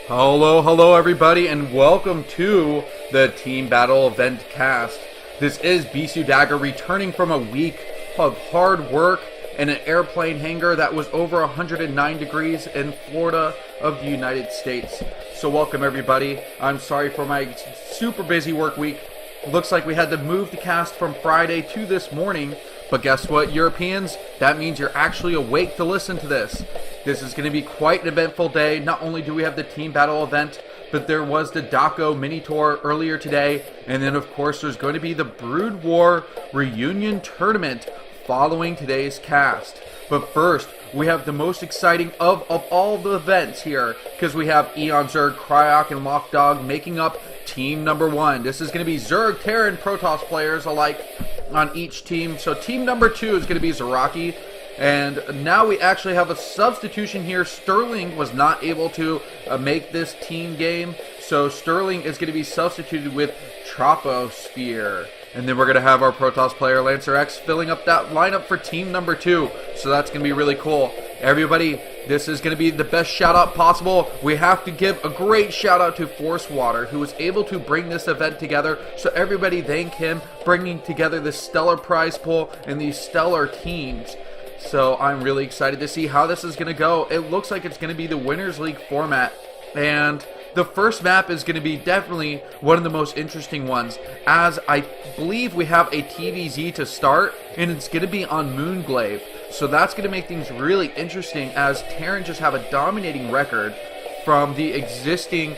Hello everybody, and welcome to the Team Battle Event Cast. This is Bisu Dagger returning from a week of hard work in an airplane hangar that was over 109 degrees in Florida of the United States. So welcome everybody. I'm sorry for my super busy work week. Looks like we had to move the cast from Friday to this morning, but guess what, Europeans? That means you're actually awake to listen to this. This is going to be quite an eventful day. Not only do we have the team battle event, but there was the Daco mini tour earlier today, and then of course there's going to be the Brood War reunion tournament following today's cast. But first, we have the most exciting of all the events here, because we have Eon, Zerg, Cryok, and Lockdog making up team number one. This is going to be Zerg, Terran, Protoss players alike on each team. So team number two is going to be Zaraki. And now we actually have a substitution here. Sterling was not able to make this team game, so Sterling is going to be substituted with Troposphere. And then we're going to have our Protoss player, Lancer X, filling up that lineup for team number two. So that's going to be really cool. Everybody, this is going to be the best shout-out possible. We have to give a great shout-out to Forcewater, who was able to bring this event together. So everybody thank him, bringing together this stellar prize pool and these stellar teams. So I'm really excited to see how this is going to go. It looks like it's going to be the Winners League format. And the first map is going to be definitely one of the most interesting ones, as I believe we have a TVZ to start, and it's going to be on Moonglaive. So that's going to make things really interesting, as Terran just have a dominating record from the existing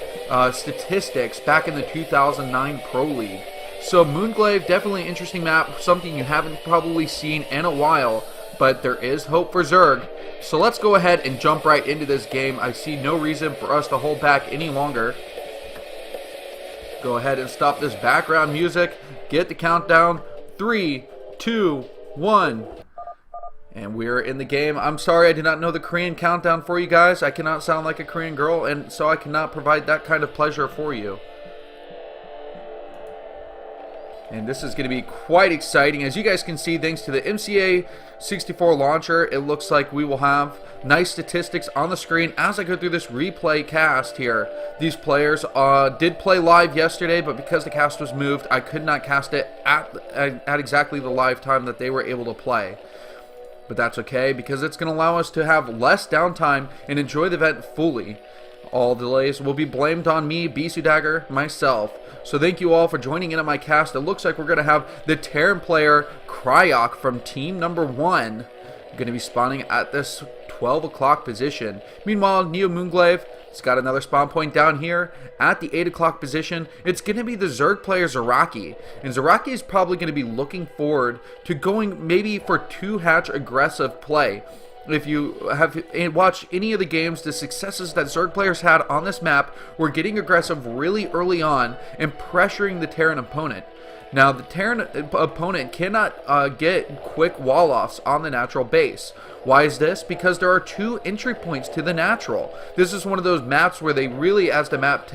statistics back in the 2009 Pro League. So Moonglaive, definitely an interesting map, something you haven't probably seen in a while. But there is hope for Zerg. So let's go ahead and jump right into this game. I see no reason for us to hold back any longer. Go ahead and stop this background music. Get the countdown. 3, 2, 1. And we're in the game. I'm sorry I did not know the Korean countdown for you guys. I cannot sound like a Korean girl, and so I cannot provide that kind of pleasure for you. And this is going to be quite exciting. As you guys can see, thanks to the MCA 64 launcher, it looks like we will have nice statistics on the screen as I go through this replay cast here. These players did play live yesterday, but because the cast was moved, I could not cast it at exactly the live time that they were able to play. But that's okay, because it's going to allow us to have less downtime and enjoy the event fully. All delays will be blamed on me, Bisu Dagger, myself. So thank you all for joining in on my cast. It looks like we're going to have the Terran player, Cryok, from team number one, going to be spawning at this 12 o'clock position. Meanwhile, Neo Moonglaive, it's got another spawn point down here at the 8 o'clock position. It's going to be the Zerg player, Zaraki. And Zaraki is probably going to be looking forward to going maybe for 2-hatch aggressive play. If you have watched any of the games, the successes that Zerg players had on this map were getting aggressive really early on and pressuring the Terran opponent. Now, the Terran opponent cannot get quick wall-offs on the natural base. Why is this? Because there are 2 entry points to the natural. This is one of those maps where they really, as the map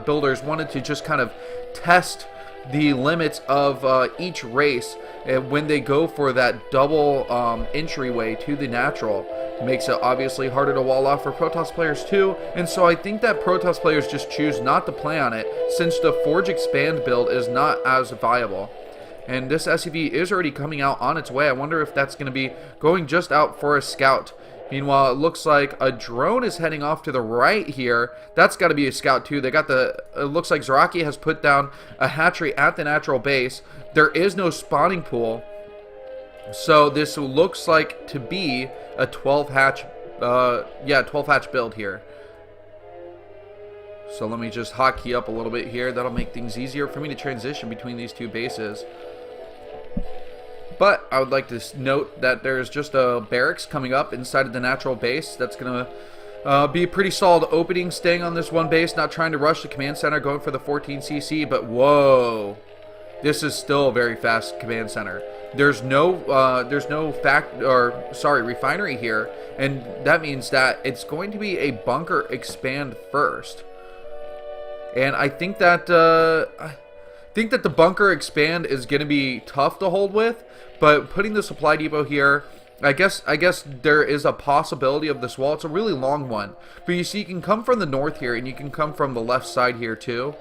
builders, wanted to just kind of test the limits of each race when they go for that double entryway to the natural. It makes it obviously harder to wall off for Protoss players too, and so I think that Protoss players just choose not to play on it since the Forge Expand build is not as viable. And this SCV is already coming out on its way. I wonder if that's going to be going just out for a scout. Meanwhile, it looks like a drone is heading off to the right here. That's got to be a scout too. They got it looks like Zaraki has put down a hatchery at the natural base. There is no spawning pool. So this looks like to be a 12 hatch 12 hatch build here. So let me just hotkey up a little bit here. That'll make things easier for me to transition between these two bases. But I would like to note that there's just a barracks coming up inside of the natural base. That's going to be a pretty solid opening, staying on this one base, not trying to rush the command center, going for the 14cc. But whoa, this is still a very fast command center. There's no refinery here, and that means that it's going to be a bunker expand first. And I think that the bunker expand is going to be tough to hold with, but putting the supply depot here I guess there is a possibility of this wall. It's a really long one, but you see, you can come from the north here, and you can come from the left side here too.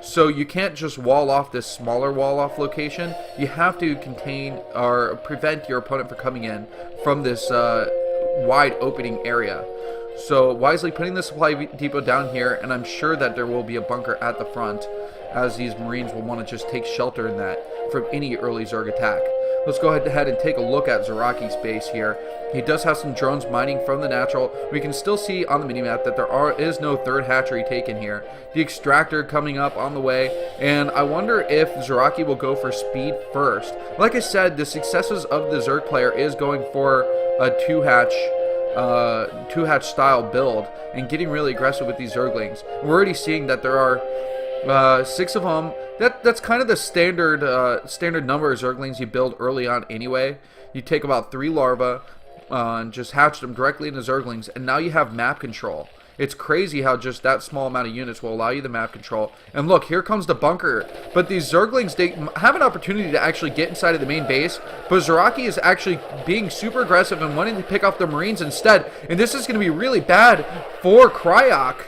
So you can't just wall off this smaller wall off location. You have to contain or prevent your opponent from coming in from this wide opening area. So wisely putting the supply depot down here, and I'm sure that there will be a bunker at the front, as these Marines will want to just take shelter in that from any early Zerg attack. Let's go ahead and take a look at Zaraki's base here. He does have some drones mining from the natural. We can still see on the minimap that there is no third hatchery taken here. The extractor coming up on the way, and I wonder if Zaraki will go for speed first. Like I said, the successes of the Zerg player is going for a two-hatch style build and getting really aggressive with these Zerglings. We're already seeing that there are 6 of them. That's kind of the standard number of Zerglings you build early on anyway. You take about 3 larvae and just hatch them directly into Zerglings, and now you have map control. It's crazy how just that small amount of units will allow you the map control. And look, here comes the bunker. But these Zerglings, they have an opportunity to actually get inside of the main base, but Zaraki is actually being super aggressive and wanting to pick off the Marines instead. And this is going to be really bad for Cryok.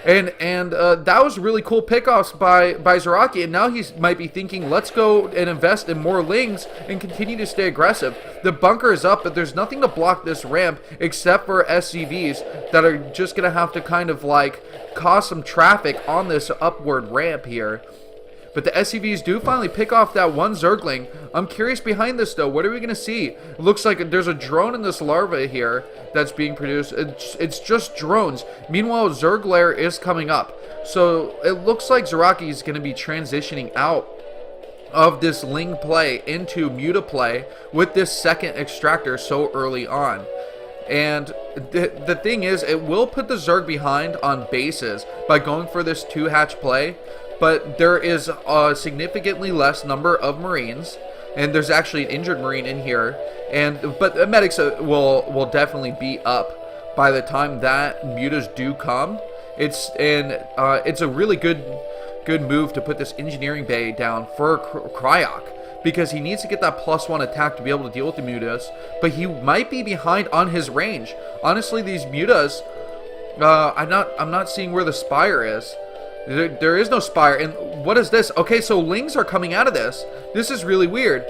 And that was really cool pickoffs by Zaraki, and now he might be thinking, let's go and invest in more Lings and continue to stay aggressive. The bunker is up, but there's nothing to block this ramp except for SCVs that are just going to have to kind of like cause some traffic on this upward ramp here. But the SCVs do finally pick off that one Zergling. I'm curious behind this, though. What are we going to see? It looks like there's a drone in this larva here that's being produced. It's just drones. Meanwhile, Zerg lair is coming up. So it looks like Zaraki is going to be transitioning out of this Ling play into Muta play with this second extractor so early on. And the thing is, it will put the Zerg behind on bases by going for this 2-hatch play. But there is a significantly less number of Marines, and there's actually an injured Marine in here. But the medics will definitely be up by the time that mutas do come. It's a really good move to put this engineering bay down for Cryok, because he needs to get that +1 attack to be able to deal with the mutas. But he might be behind on his range. Honestly, these mutas, I'm not seeing where the spire is. There is no spire. And what is this? Okay, so Lings are coming out of this. This is really weird.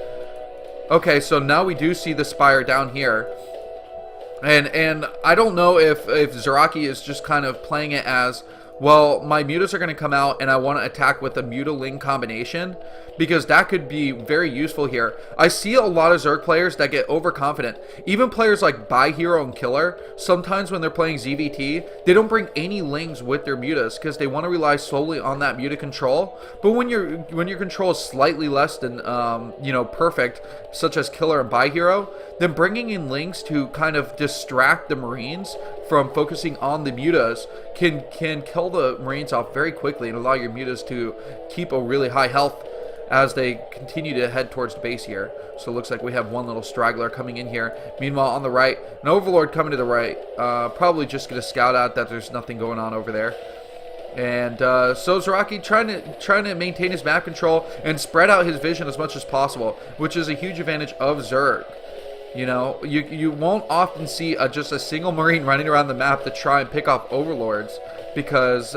Okay, so now we do see the spire down here. And I don't know if Zaraki is just kind of playing it as, well, my mutas are going to come out and I want to attack with a muta-Ling combination, because that could be very useful here. I see a lot of Zerg players that get overconfident. Even players like By Hero and Killer, sometimes when they're playing ZVT, they don't bring any Lings with their mutas because they want to rely solely on that muta control. But when your control is slightly less than perfect, such as Killer and By Hero, then bringing in Lings to kind of distract the Marines from focusing on the mutas can kill the Marines off very quickly and allow your mutas to keep a really high health as they continue to head towards the base here. So it looks like we have one little straggler coming in here. Meanwhile, on the right, an Overlord coming to the right. Probably just going to scout out that there's nothing going on over there. And so Zaraki trying to maintain his map control and spread out his vision as much as possible, which is a huge advantage of Zerg. You know, you won't often see just a single Marine running around the map to try and pick off Overlords, because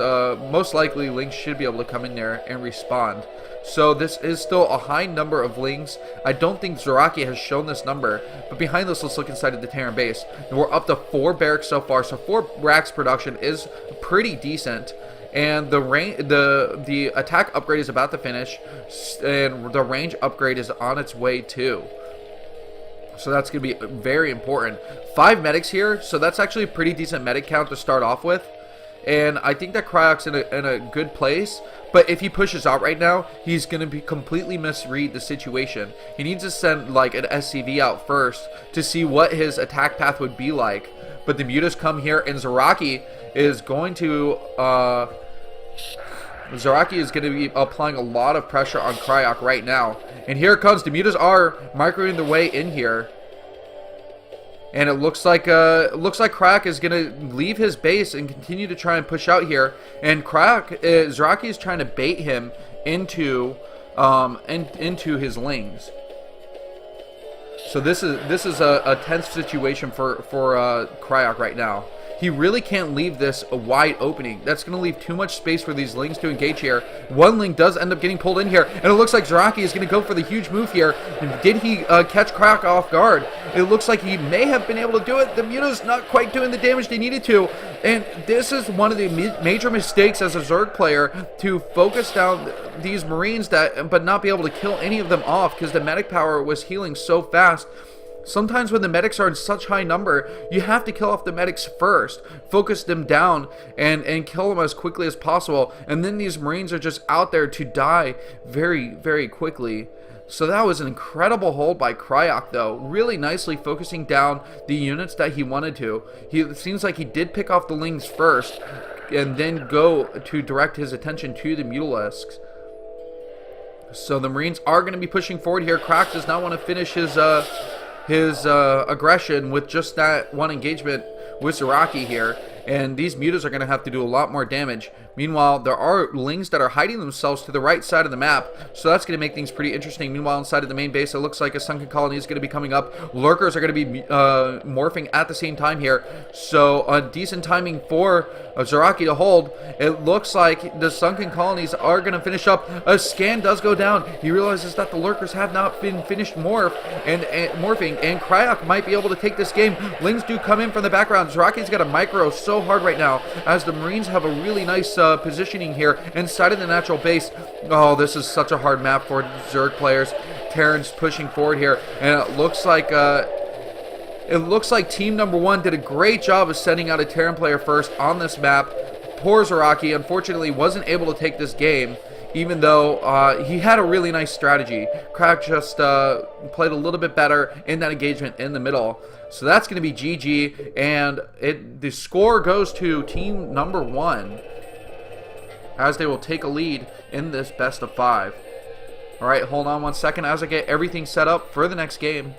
most likely Lings should be able to come in there and respond. So this is still a high number of Lings. I don't think Zaraki has shown this number, but behind this, let's look inside of the Terran base. And we're up to 4 barracks so far, so 4 racks production is pretty decent. And the attack upgrade is about to finish, and the range upgrade is on its way too. So that's going to be very important. 5 medics here, so that's actually a pretty decent medic count to start off with. And I think that Cryok's in a good place. But if he pushes out right now, he's going to be completely misread the situation. He needs to send like an SCV out first to see what his attack path would be like. But the mutas come here, and Zaraki is going to be applying a lot of pressure on Cryok right now. And here it comes. The mutas are microwaving their way in here. And it looks like Cryok is going to leave his base and continue to try and push out here. And Zaraki is trying to bait him into his Lings. So this is a tense situation for Cryok right now. He really can't leave this a wide opening. That's going to leave too much space for these Lings to engage here. One Ling does end up getting pulled in here, and it looks like Zaraki is going to go for the huge move here. Did he catch Cryok off guard? It looks like he may have been able to do it. The Muta's not quite doing the damage they needed to. And this is one of the major mistakes as a Zerg player, to focus down these Marines but not be able to kill any of them off because the medic power was healing so fast. Sometimes when the medics are in such high number, you have to kill off the medics first, focus them down, and kill them as quickly as possible. And then these Marines are just out there to die very, very quickly. So that was an incredible hold by Cryok, though. Really nicely focusing down the units that he wanted to. It seems like he did pick off the Lings first, and then go to direct his attention to the Mutalisks. So the Marines are going to be pushing forward here. Cryok does not want to finish his aggression with just that one engagement with Zaraki here, and these Mutas are going to have to do a lot more damage. Meanwhile, there are Lings that are hiding themselves to the right side of the map, so that's going to make things pretty interesting. Meanwhile, inside of the main base, it looks like a Sunken Colony is going to be coming up. Lurkers are going to be morphing at the same time here, so a decent timing for Zaraki to hold. It looks like the Sunken Colonies are going to finish up. A scan does go down. He realizes that the Lurkers have not been finished morphing, and Cryok might be able to take this game. Lings do come in from the background. Zaraki's got a micro so hard right now, as the Marines have a really nice positioning here inside of the natural base. Oh, this is such a hard map for Zerg players. Terran's pushing forward here, and it looks like team number one did a great job of sending out a Terran player first on this map. Poor Zaraki, unfortunately, wasn't able to take this game, even though he had a really nice strategy. Cryok just played a little bit better in that engagement in the middle. So that's going to be GG, and the score goes to team number one, as they will take a lead in this best of 5. Alright, hold on one second as I get everything set up for the next game.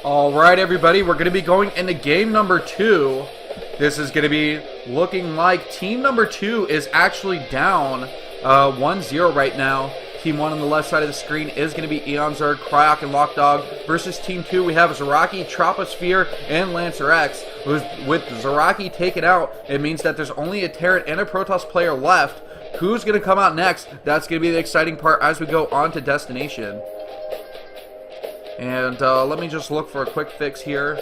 Alright, everybody, we're going to be going into game number 2. This is going to be looking like team number 2 is actually down 1-0 right now. Team 1 on the left side of the screen is going to be Eon Zerg, Cryok, and Lockdog. Versus team 2, we have Zaraki, Troposphere, and Lancer X. With Zaraki taken out, it means that there's only a Terran and a Protoss player left. Who's going to come out next? That's going to be the exciting part as we go on to destination. And let me just look for a quick fix here.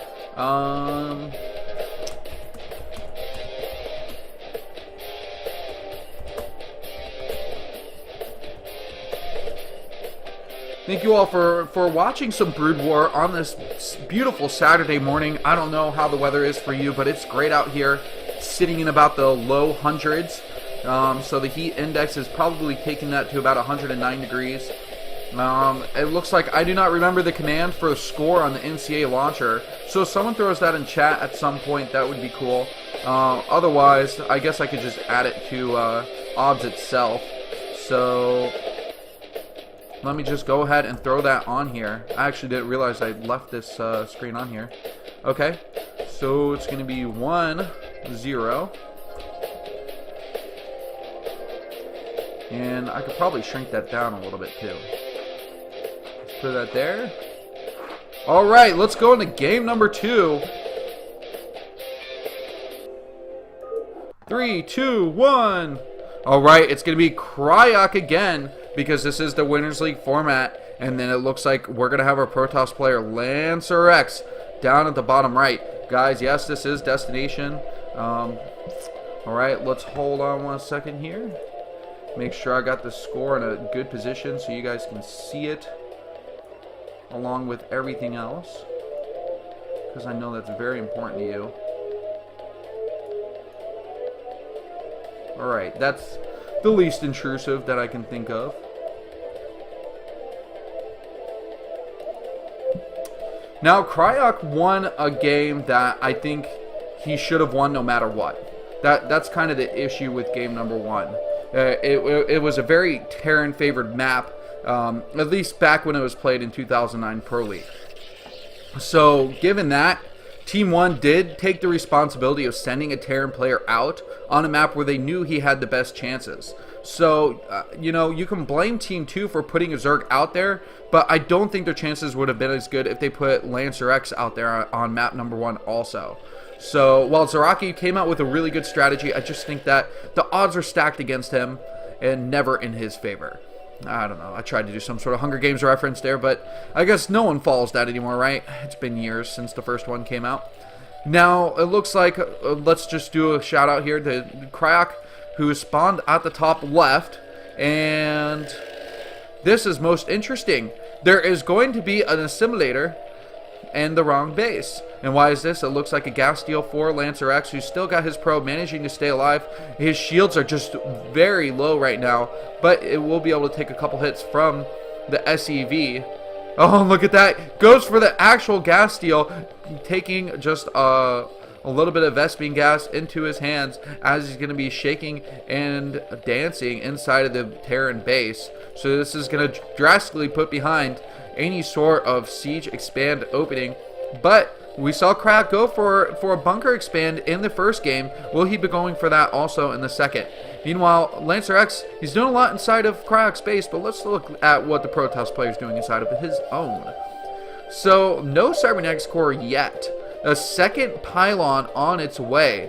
Thank you all for watching some Brood War on this beautiful Saturday morning. I don't know how the weather is for you, but it's great out here, sitting in about the low hundreds. So the heat index is probably taking that to about 109 degrees. It looks like I do not remember the command for a score on the NCA launcher. So if someone throws that in chat at some point, that would be cool. Otherwise, I guess I could just add it to OBS itself. So let me just go ahead and throw that on here. I actually didn't realize I left this screen on here. Okay, so it's going to be 1-0. And I could probably shrink that down a little bit too. Let's put that there. Alright, let's go into game number 2. 3, 2, 1. Alright, it's going to be Cryok again, because this is the Winners League format. And then it looks like we're going to have our Protoss player Lancer X down at the bottom right. Guys, yes, this is destination. All right, let's hold on 1 second here. Make sure I got the score in a good position so you guys can see it along with everything else, because I know that's very important to you. Alright, that's the least intrusive that I can think of. Now, Cryok won a game that I think he should have won no matter what. That's kind of the issue with game number 1. It was a very Terran favored map, at least back when it was played in 2009 Pro League. So given that, Team 1 did take the responsibility of sending a Terran player out on a map where they knew he had the best chances. So, you can blame Team 2 for putting a Zerg out there, but I don't think their chances would have been as good if they put Lancer X out there on map number 1 also. So, while Zaraki came out with a really good strategy, I just think that the odds are stacked against him and never in his favor. I don't know. I tried to do some sort of Hunger Games reference there, but I guess no one follows that anymore, right? It's been years since the first one came out. Now, it looks like, let's just do a shout out here to Cryok, who spawned at the top left, and this is most interesting. There is going to be an assimilator and the wrong base. And why is this? It looks like a gas deal for Lancer X, who's still got his probe managing to stay alive. His shields are just very low right now, but it will be able to take a couple hits from the SEV. Oh, look at that. Goes for the actual gas deal, taking just a little bit of Vespene gas into his hands as he's going to be shaking and dancing inside of the Terran base. So this is going to drastically put behind any sort of siege expand opening. But we saw Crack go for a bunker expand in the first game. Will he be going for that also in the second? Meanwhile, Lancer X, he's doing a lot inside of Crack's base, but let's look at what the Protoss player is doing inside of his own. So, no Cybernetics core yet. A second pylon on its way.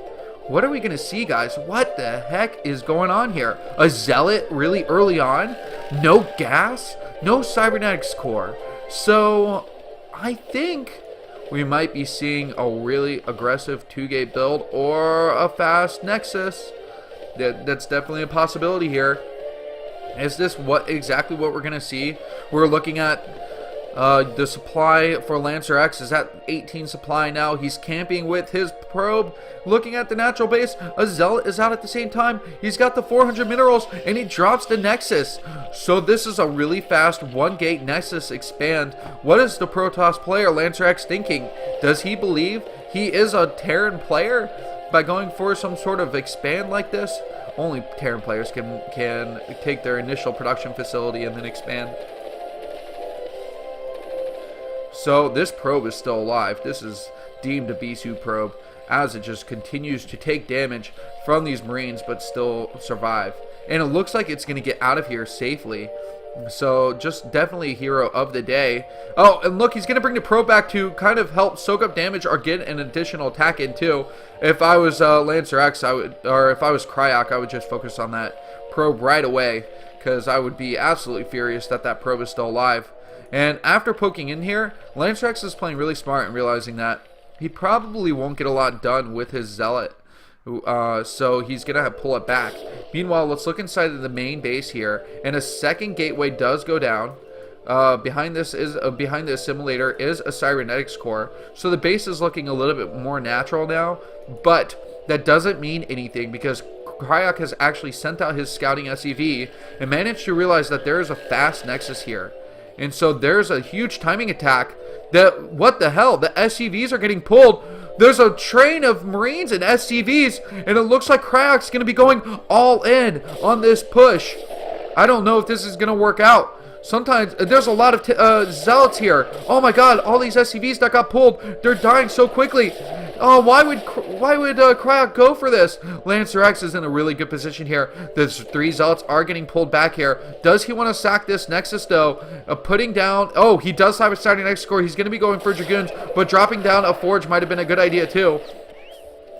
What are we going to see, guys? What the heck is going on here? A Zealot really early on? No gas? No Cybernetics core. So, I think we might be seeing a really aggressive 2-gate build or a fast Nexus. That's definitely a possibility here. Is this exactly what we're going to see? We're looking at the supply for Lancer X is at 18 supply now. He's camping with his probe, looking at the natural base. A Zealot is out at the same time. He's got the 400 minerals, and he drops the Nexus. So this is a really fast 1-gate Nexus expand. What is the Protoss player, Lancer X, thinking? Does he believe he is a Terran player by going for some sort of expand like this? Only Terran players can take their initial production facility and then expand. So this probe is still alive. This is deemed a Bisu probe as it just continues to take damage from these Marines but still survive. And it looks like it's going to get out of here safely. So just definitely a hero of the day. Oh, and look, he's going to bring the probe back to kind of help soak up damage or get an additional attack in too. If I was Lancer X, or if I was Cryok, I would just focus on that probe right away, because I would be absolutely furious that that probe is still alive. And after poking in here, Lancer X is playing really smart and realizing that he probably won't get a lot done with his Zealot. So he's going to pull it back. Meanwhile, let's look inside of the main base here. And a second gateway does go down. Behind the assimilator is a Cybernetics core. So the base is looking a little bit more natural now. But that doesn't mean anything, because Cryok has actually sent out his scouting SEV and managed to realize that there is a fast Nexus here. And so there's a huge timing attack. What the hell? The SCVs are getting pulled. There's a train of Marines and SCVs, and it looks like Cryok's going to be going all in on this push. I don't know if this is going to work out. Sometimes there's a lot of Zealots here. Oh my god, all these SCVs that got pulled, they're dying so quickly. Oh, why would Cryok go for this? Lancer X is in a really good position here. The 3 Zealots are getting pulled back here. Does he want to sack this Nexus though? Putting down, oh, he does have a starting Nexus score. He's going to be going for Dragoons, but dropping down a Forge might have been a good idea too.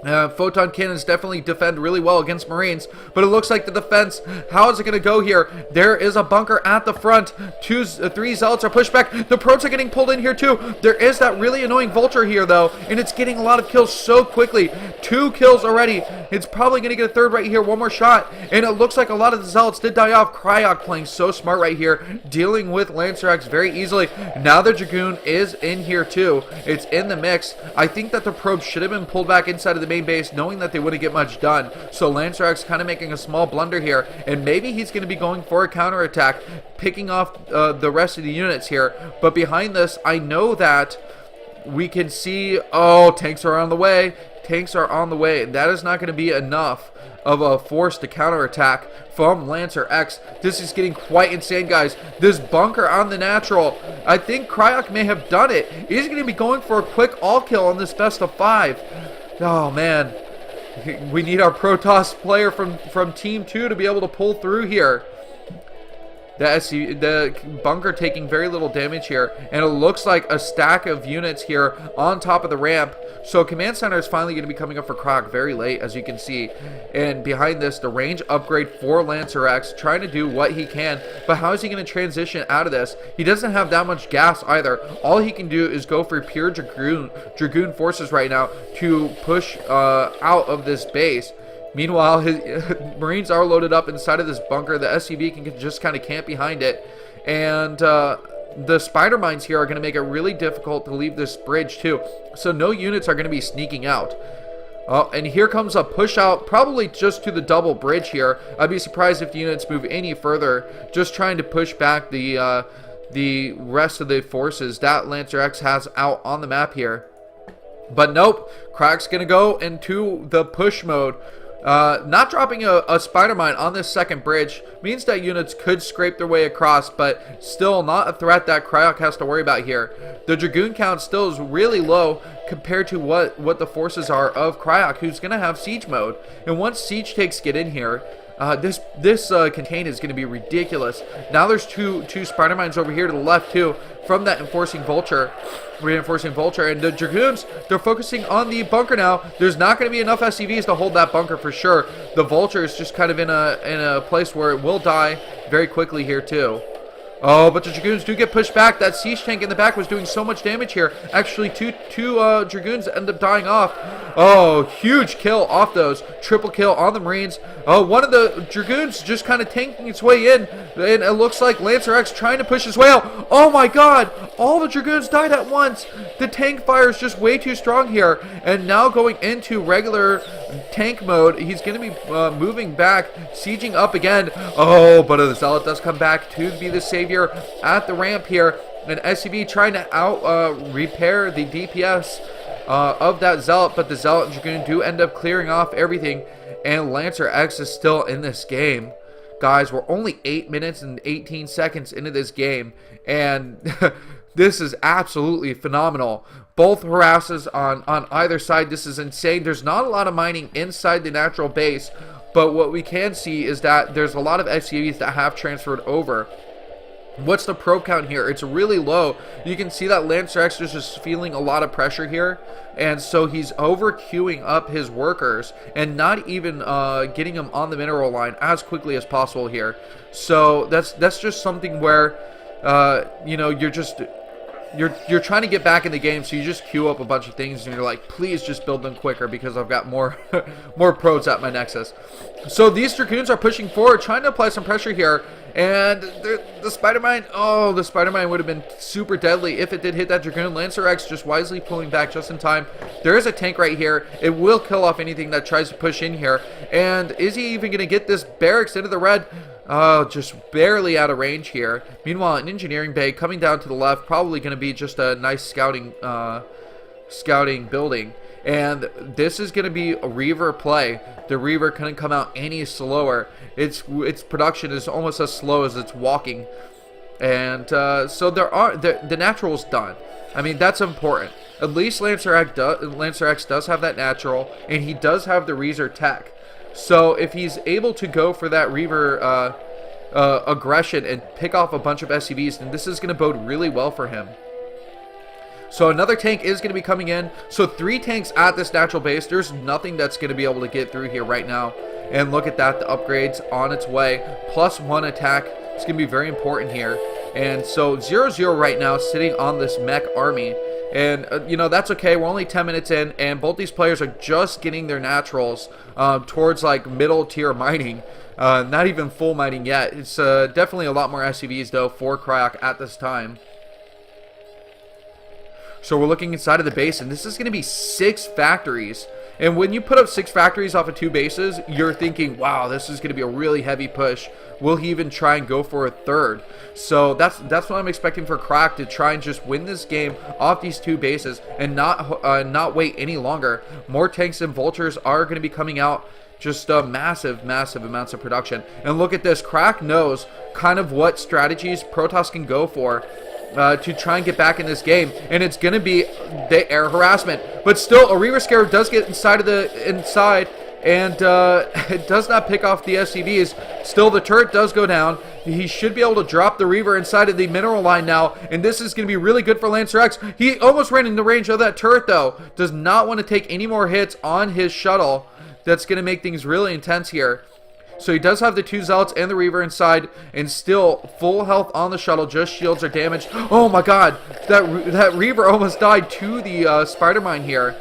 Photon cannons definitely defend really well against Marines, but it looks like the defense, how is it going to go here? There is a bunker at the front. Three zealots are pushed back. The probes are getting pulled in here too. There is that really annoying vulture here though, and it's getting a lot of kills so quickly. 2 kills already. It's probably going to get a third right here. One more shot, and it looks like a lot of the zealots did die off. Cryok playing so smart right here, dealing with Lancer X very easily. Now the Dragoon is in here too. It's in the mix. I think that the probes should have been pulled back inside of the main base, knowing that they wouldn't get much done. So Lancer X kind of making a small blunder here, and maybe he's going to be going for a counterattack, picking off the rest of the units here. But behind this, I know that we can see, oh, tanks are on the way. Tanks are on the way, and that is not going to be enough of a force to counterattack from Lancer X. This is getting quite insane, guys. This bunker on the natural, I think Cryok may have done it. He's going to be going for a quick all kill on this best of 5. Oh man, we need our Protoss player from Team 2 to be able to pull through here. The bunker taking very little damage here, and it looks like a stack of units here on top of the ramp. So command center is finally going to be coming up for Croc very late, as you can see. And behind this, the range upgrade for Lancer X, trying to do what he can. But how is he going to transition out of this? He doesn't have that much gas either. All he can do is go for pure Dragoon forces right now to push out of this base. Meanwhile, his Marines are loaded up inside of this bunker. The SCV can just kind of camp behind it. And the spider mines here are going to make it really difficult to leave this bridge too. So no units are going to be sneaking out. And here comes a push out, probably just to the double bridge here. I'd be surprised if the units move any further. Just trying to push back the rest of the forces that Lancer X has out on the map here. But nope, Crack's going to go into the push mode. Not dropping a spider mine on this second bridge means that units could scrape their way across, but still not a threat that Cryok has to worry about here. The Dragoon count still is really low compared to what the forces are of Cryok, who's going to have siege mode. And once siege takes get in here, this contain is going to be ridiculous. Now there's two spider mines over here to the left too, from that reinforcing vulture, and the Dragoons, they're focusing on the bunker now. There's not going to be enough SCVs to hold that bunker for sure. The vulture is just kind of in a place where it will die very quickly here too. Oh, but the Dragoons do get pushed back. That siege tank in the back was doing so much damage here. Actually, two Dragoons end up dying off. Oh, huge kill off those. Triple kill on the Marines. Oh, one of the Dragoons just kind of tanking its way in. And it looks like Lancer X trying to push his way out. Oh my god! All the Dragoons died at once. The tank fire is just way too strong here. And now going into regular tank mode, he's going to be moving back, sieging up again. Oh, but the Zealot does come back to be the savior at the ramp here. An SCV trying to repair the DPS of that Zealot, but the Zealot and Dragoon do end up clearing off everything, and Lancer X is still in this game. Guys, we're only 8 minutes and 18 seconds into this game, and this is absolutely phenomenal. Both harasses on either side. This is insane. There's not a lot of mining inside the natural base, but what we can see is that there's a lot of SCVs that have transferred over. What's the probe count here? It's really low. You can see that Lancer X is just feeling a lot of pressure here, and so he's over queuing up his workers and not even getting them on the mineral line as quickly as possible here. So that's just something where you know, you're trying to get back in the game, so you just queue up a bunch of things and you're like, please just build them quicker because I've got more more probes at my nexus. So these Dragoons are pushing forward, trying to apply some pressure here, and the spider mine, oh, the spider mine would have been super deadly if it did hit that Dragoon. Lancer X just wisely pulling back just in time. There is a tank right here. It will kill off anything that tries to push in here. And is he even going to get this barracks into the red? Just barely out of range here. Meanwhile, an engineering bay coming down to the left, probably going to be just a nice scouting building. And this is going to be a Reaver play. The Reaver couldn't come out any slower. Its production is almost as slow as its walking. And so the natural's done. I mean, that's important. At least Lancer X does have that natural, and he does have the Reaver tech. So if he's able to go for that Reaver aggression and pick off a bunch of SCVs, then this is going to bode really well for him. So another tank is going to be coming in. So 3 tanks at this natural base. There's nothing that's going to be able to get through here right now. And look at that, the upgrades on its way. +1 attack. It's going to be very important here. And so 0-0 right now, sitting on this mech army. And, you know, that's okay. We're only 10 minutes in, and both these players are just getting their naturals towards, like, middle tier mining. Not even full mining yet. It's definitely a lot more SCVs, though, for Cryoc at this time. So we're looking inside of the base, and this is going to be 6 factories. And when you put up 6 factories off of 2 bases, you're thinking, wow, this is going to be a really heavy push. Will he even try and go for a 3rd? So that's what I'm expecting for Cryoc, to try and just win this game off these 2 bases and not wait any longer. More tanks and vultures are going to be coming out. Just massive amounts of production. And look at this. Cryoc knows kind of what strategies Protoss can go for to try and get back in this game, and it's going to be the air harassment. But still, a Reaver Scarab does get inside and it does not pick off the SCVs. Still, the turret does go down. He should be able to drop the Reaver inside of the mineral line now, and this is going to be really good for Lancer X. He almost ran in the range of that turret, though. Does not want to take any more hits on his shuttle. That's going to make things really intense here. So he does have the 2 Zealots and the Reaver inside, and still full health on the shuttle. Just shields are damaged. Oh my god, that Reaver almost died to the Spider Mine here.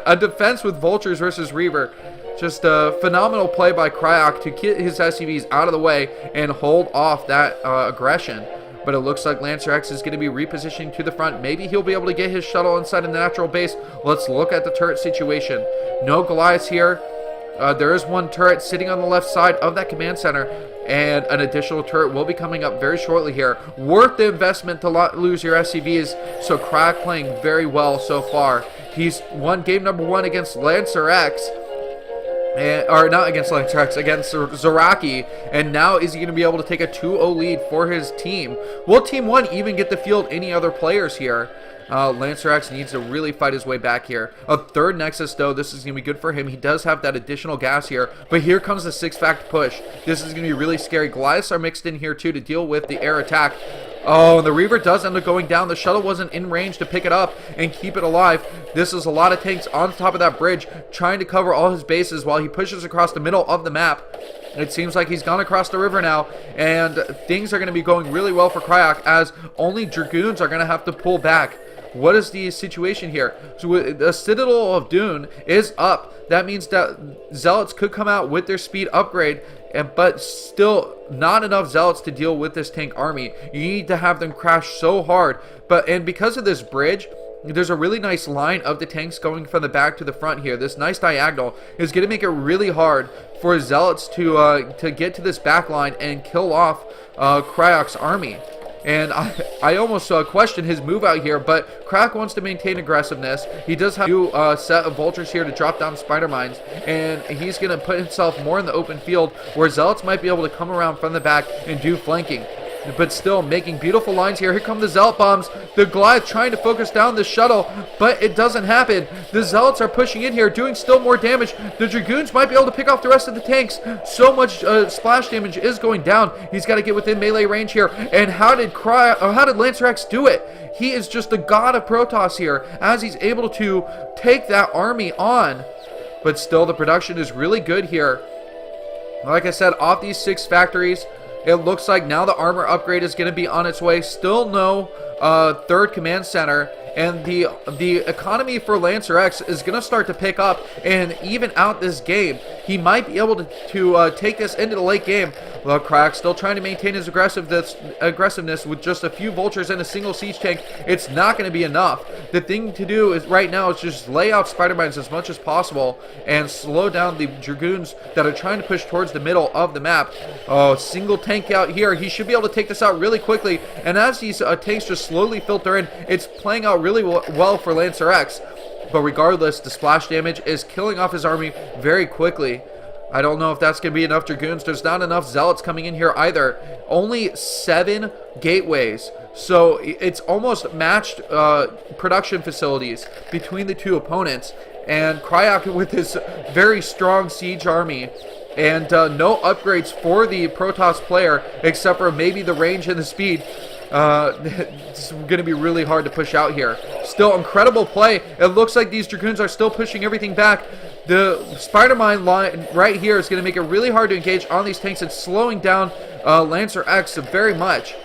A defense with Vultures versus Reaver. Just a phenomenal play by Cryoc to get his SCVs out of the way and hold off that aggression. But it looks like Lancer X is going to be repositioning to the front. Maybe he'll be able to get his shuttle inside of the natural base. Let's look at the turret situation. No Goliaths here. There is 1 turret sitting on the left side of that command center, and an additional turret will be coming up very shortly here. Worth the investment to lose your SCVs. So Cryoc playing very well so far. He's won game number 1 against Lancer X. Or not against Lancer X, against Zaraki, and now is he going to be able to take a 2-0 lead for his team? Will Team 1 even get to field any other players here? Lancer X needs to really fight his way back here. A 3rd Nexus, though, this is going to be good for him. He does have that additional gas here, but here comes the 6-fact push. This is going to be really scary. Goliaths are mixed in here, too, to deal with the air attack. Oh, the Reaver does end up going down. The shuttle wasn't in range to pick it up and keep it alive. This is a lot of tanks on top of that bridge trying to cover all his bases while he pushes across the middle of the map. It seems like he's gone across the river now, and things are going to be going really well for Cryoc, as only Dragoons are going to have to pull back. What is the situation here? So the Citadel of Dune is up. That means that Zealots could come out with their speed upgrade, but still not enough Zealots to deal with this tank army. You need to have them crash so hard. And because of this bridge, there's a really nice line of the tanks going from the back to the front here. This nice diagonal is going to make it really hard for Zealots to get to this back line and kill off Cryoc's army. And I almost question his move out here, but Cryoc wants to maintain aggressiveness. He does have a new set of Vultures here to drop down Spider Mines, and he's going to put himself more in the open field where Zealots might be able to come around from the back and do flanking. But still making beautiful lines here. Here come the Zealot bombs. The Goliath trying to focus down the shuttle, but it doesn't happen. The Zealots are pushing in here, doing still more damage. The Dragoons might be able to pick off the rest of the tanks. So much splash damage is going down. He's got to get within melee range here. And how did Lancer X do it? He is just the god of Protoss here, as he's able to take that army on. But still, the production is really good here. Like I said, off these 6 factories, it looks like now the armor upgrade is going to be on its way. Still no 3rd command center, and the economy for Lancer X is going to start to pick up and even out this game. He might be able to take this into the late game. Well, Cryoc still trying to maintain his aggressiveness with just a few Vultures and a single siege tank. It's not going to be enough. The thing to do is right now is just lay out Spider Mines as much as possible and slow down the Dragoons that are trying to push towards the middle of the map. Oh, single tank out here. He should be able to take this out really quickly. And as these tanks just slowly filter in, it's playing out really well for Lancer X. But regardless, the splash damage is killing off his army very quickly. I don't know if that's going to be enough Dragoons. There's not enough Zealots coming in here either. Only 7 gateways. So it's almost matched production facilities between the 2 opponents. And Cryoc with his very strong siege army. And no upgrades for the Protoss player except for maybe the range and the speed. It's going to be really hard to push out here. Still, incredible play. It looks like these Dragoons are still pushing everything back. The Spider-Mine line right here is going to make it really hard to engage on these tanks. It's slowing down Lancer X very much.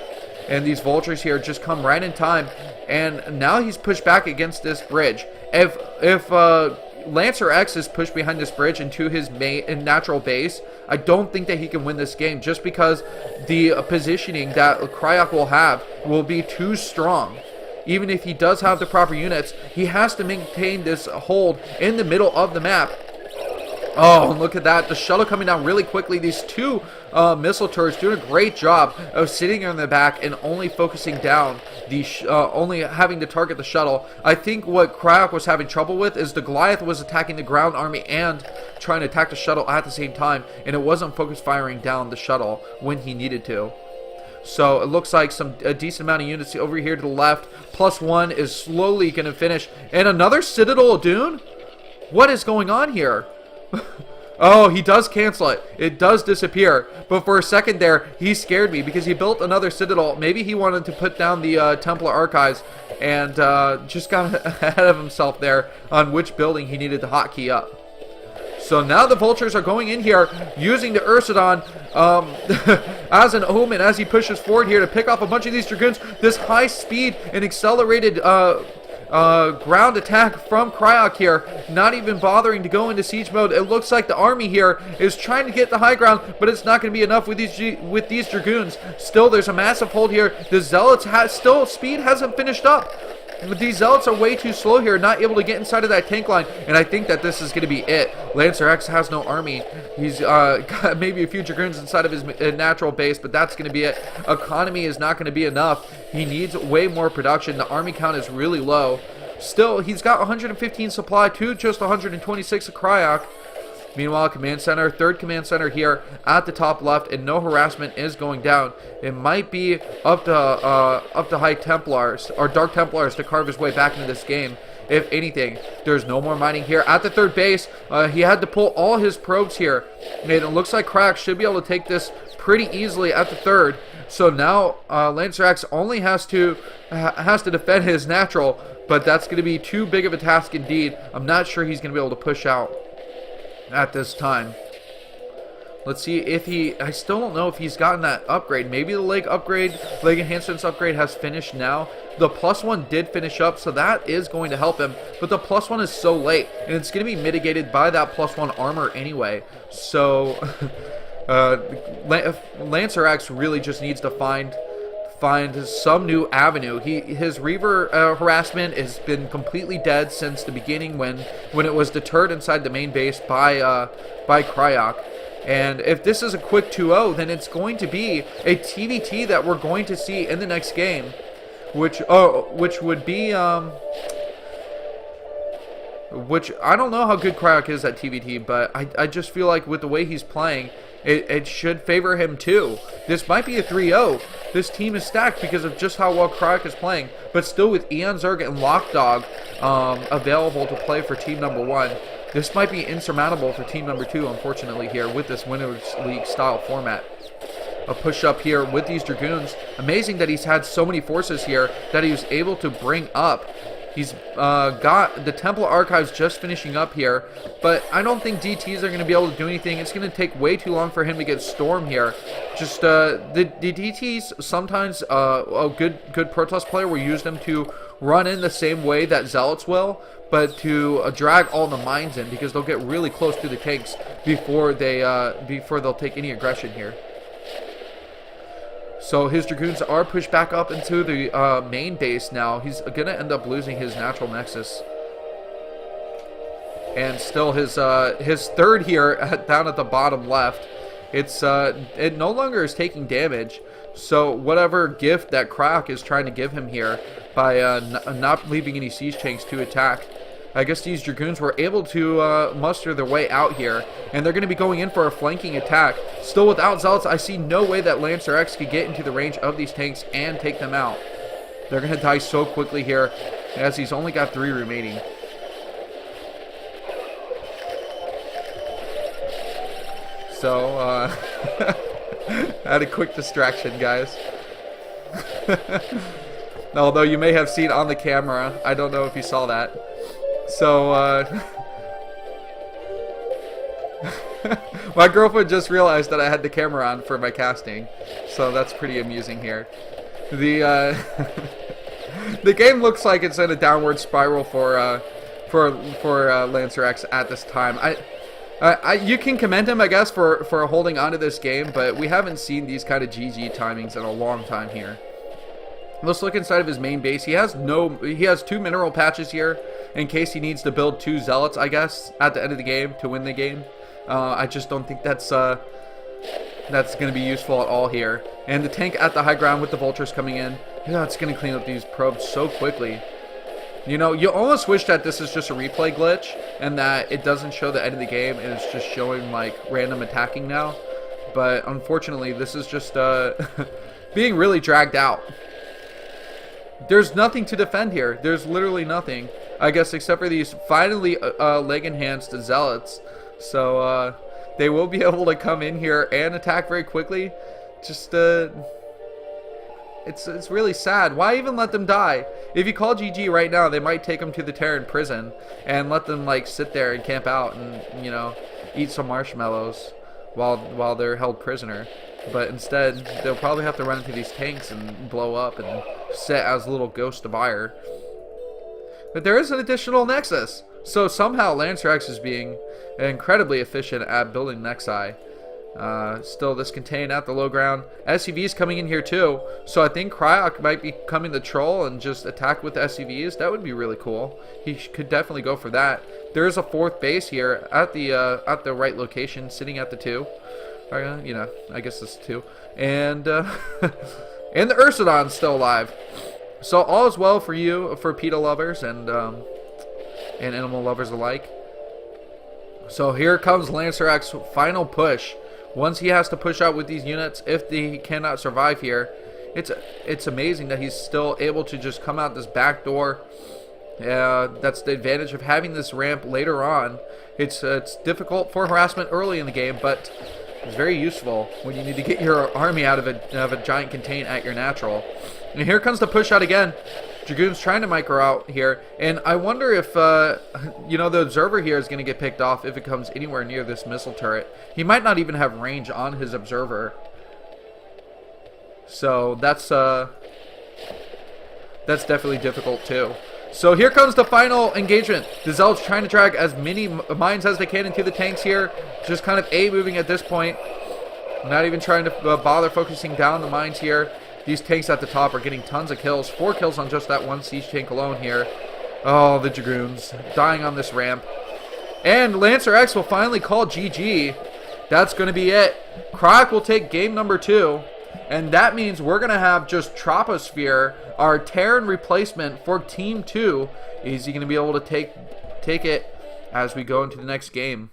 And these Vultures here just come right in time. And now he's pushed back against this bridge. If Lancer X is pushed behind this bridge into his natural base, I don't think that he can win this game, just because the positioning that Cryok will have will be too strong. Even if he does have the proper units, he has to maintain this hold in the middle of the map. Oh, look at that. The shuttle coming down really quickly. These two missile turrets doing a great job of sitting in the back and only focusing down, only having to target the shuttle. I think what Cryok was having trouble with is the Goliath was attacking the ground army and trying to attack the shuttle at the same time, and it wasn't focus firing down the shuttle when he needed to. So it looks like a decent amount of units over here to the left. +1 is slowly going to finish. And another Citadel Dune? What is going on here? Oh, he does cancel it. It does disappear. But for a second there, he scared me because he built another Citadel. Maybe he wanted to put down the Templar Archives and just got ahead of himself there on which building he needed to hotkey up. So now the Vultures are going in here using the Ursidon as an omen as he pushes forward here to pick off a bunch of these Dragoons. This high speed and accelerated ground attack from Cryok here, not even bothering to go into siege mode. It looks like the army here is trying to get the high ground, but it's not going to be enough with these Dragoons. Still, there's a massive hold here. The Zealots still speed hasn't finished up. But these Zealots are way too slow here, not able to get inside of that tank line, and I think that this is going to be it. Lancer X has no army. He's got maybe a few Dragoons inside of his natural base, but that's going to be it. Economy is not going to be enough. He needs way more production. The army count is really low. Still, he's got 115 supply to just 126 of Cryok. Meanwhile, command center, third command center here at the top left, and no harassment is going down. It might be up to High Templars or Dark Templars to carve his way back into this game. If anything, there's no more mining here at the third base. He had to pull all his probes here, and it looks like Cryok should be able to take this pretty easily at the third. So now Lancer X only has to defend his natural, but that's going to be too big of a task indeed. I'm not sure he's going to be able to push out at this time. Let's see if I still don't know if he's gotten that upgrade. Maybe the leg enhancements upgrade has finished now. The +1 did finish up, so that is going to help him, but the +1 is so late, and it's going to be mitigated by that +1 armor anyway. So Lancer X really just needs to find some new avenue. His Reaver harassment has been completely dead since the beginning when it was deterred inside the main base by Cryok. And if this is a quick 2-0, then it's going to be a TVT that we're going to see in the next game, which would be which I don't know how good Cryok is at TVT, but I just feel like with the way he's playing, it should favor him too. This might be a 3-0. This team is stacked because of just how well Cryok is playing, but still with Eon Zerg and Lockdog available to play for team number 1, this might be insurmountable for team number 2, unfortunately, here with this Winners League style format. A push up here with these Dragoons. Amazing that he's had so many forces here that he was able to bring up. He's got the Templar Archives just finishing up here, but I don't think DTs are going to be able to do anything. It's going to take way too long for him to get Storm here. Just the DTs, sometimes a good Protoss player will use them to run in the same way that Zealots will, but to drag all the mines in, because they'll get really close to the tanks before they'll take any aggression here. So his Dragoons are pushed back up into the main base now. He's going to end up losing his natural nexus. And still his third here down at the bottom left. It no longer is taking damage. So whatever gift that Cryok is trying to give him here by not leaving any siege tanks to attack, I guess these Dragoons were able to muster their way out here, and they're going to be going in for a flanking attack. Still without Zealots, I see no way that Lancer X could get into the range of these tanks and take them out. They're going to die so quickly here, as he's only got 3 remaining. So, I had a quick distraction, guys. Although you may have seen on the camera, I don't know if you saw that. So, my girlfriend just realized that I had the camera on for my casting, so that's pretty amusing here. The the game looks like it's in a downward spiral for Lancer X at this time. You can commend him, I guess, for holding on to this game, but we haven't seen these kind of GG timings in a long time here. Let's look inside of his main base. He has 2 mineral patches here in case he needs to build 2 zealots, I guess, at the end of the game to win the game. I just don't think that's going to be useful at all here. And the tank at the high ground with the vultures coming in, yeah, it's going to clean up these probes so quickly. You know, you almost wish that this is just a replay glitch and that it doesn't show the end of the game and it's just showing like random attacking now. But unfortunately, this is just being really dragged out. There's nothing to defend here. There's literally nothing, I guess, except for these finally leg enhanced zealots. So they will be able to come in here and attack very quickly. Just it's really sad. Why even let them die? If you call GG right now, they might take them to the Terran prison and let them like sit there and camp out and, you know, eat some marshmallows while they're held prisoner. But instead, they'll probably have to run into these tanks and blow up and sit as little ghosts of fire. But there is an additional nexus. So somehow Lancer X is being incredibly efficient at building Nexi. Still this contained at the low ground. SCVs coming in here too. So I think Cryok might be coming the troll and just attack with the SCVs. That would be really cool. He could definitely go for that. There is a 4th base here at the right location, sitting at the 2. You know, I guess it's 2. And and the Ursidon's still alive. So all is well for you, for PETA lovers and animal lovers alike. So here comes Lancer X's final push. Once he has to push out with these units, if he cannot survive here, it's amazing that he's still able to just come out this back door. That's the advantage of having this ramp later on. It's difficult for harassment early in the game, but it's very useful when you need to get your army out of a giant contain at your natural. And here comes the push out again. Dragoon's trying to micro out here, and I wonder if you know, the observer here is going to get picked off if it comes anywhere near this missile turret. He might not even have range on his observer, so that's definitely difficult too. So here comes the final engagement. The Zealots trying to drag as many mines as they can into the tanks here, just kind of moving at this point, not even trying to bother focusing down the mines here. These tanks at the top are getting tons of kills. 4 kills on just that one siege tank alone here. Oh, the Dragoons dying on this ramp. And Lancer X will finally call GG. That's going to be it. Croc will take game number 2. And that means we're going to have just Troposphere, our Terran replacement for Team 2. Is he going to be able to take it as we go into the next game?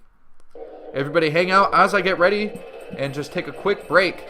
Everybody hang out as I get ready and just take a quick break.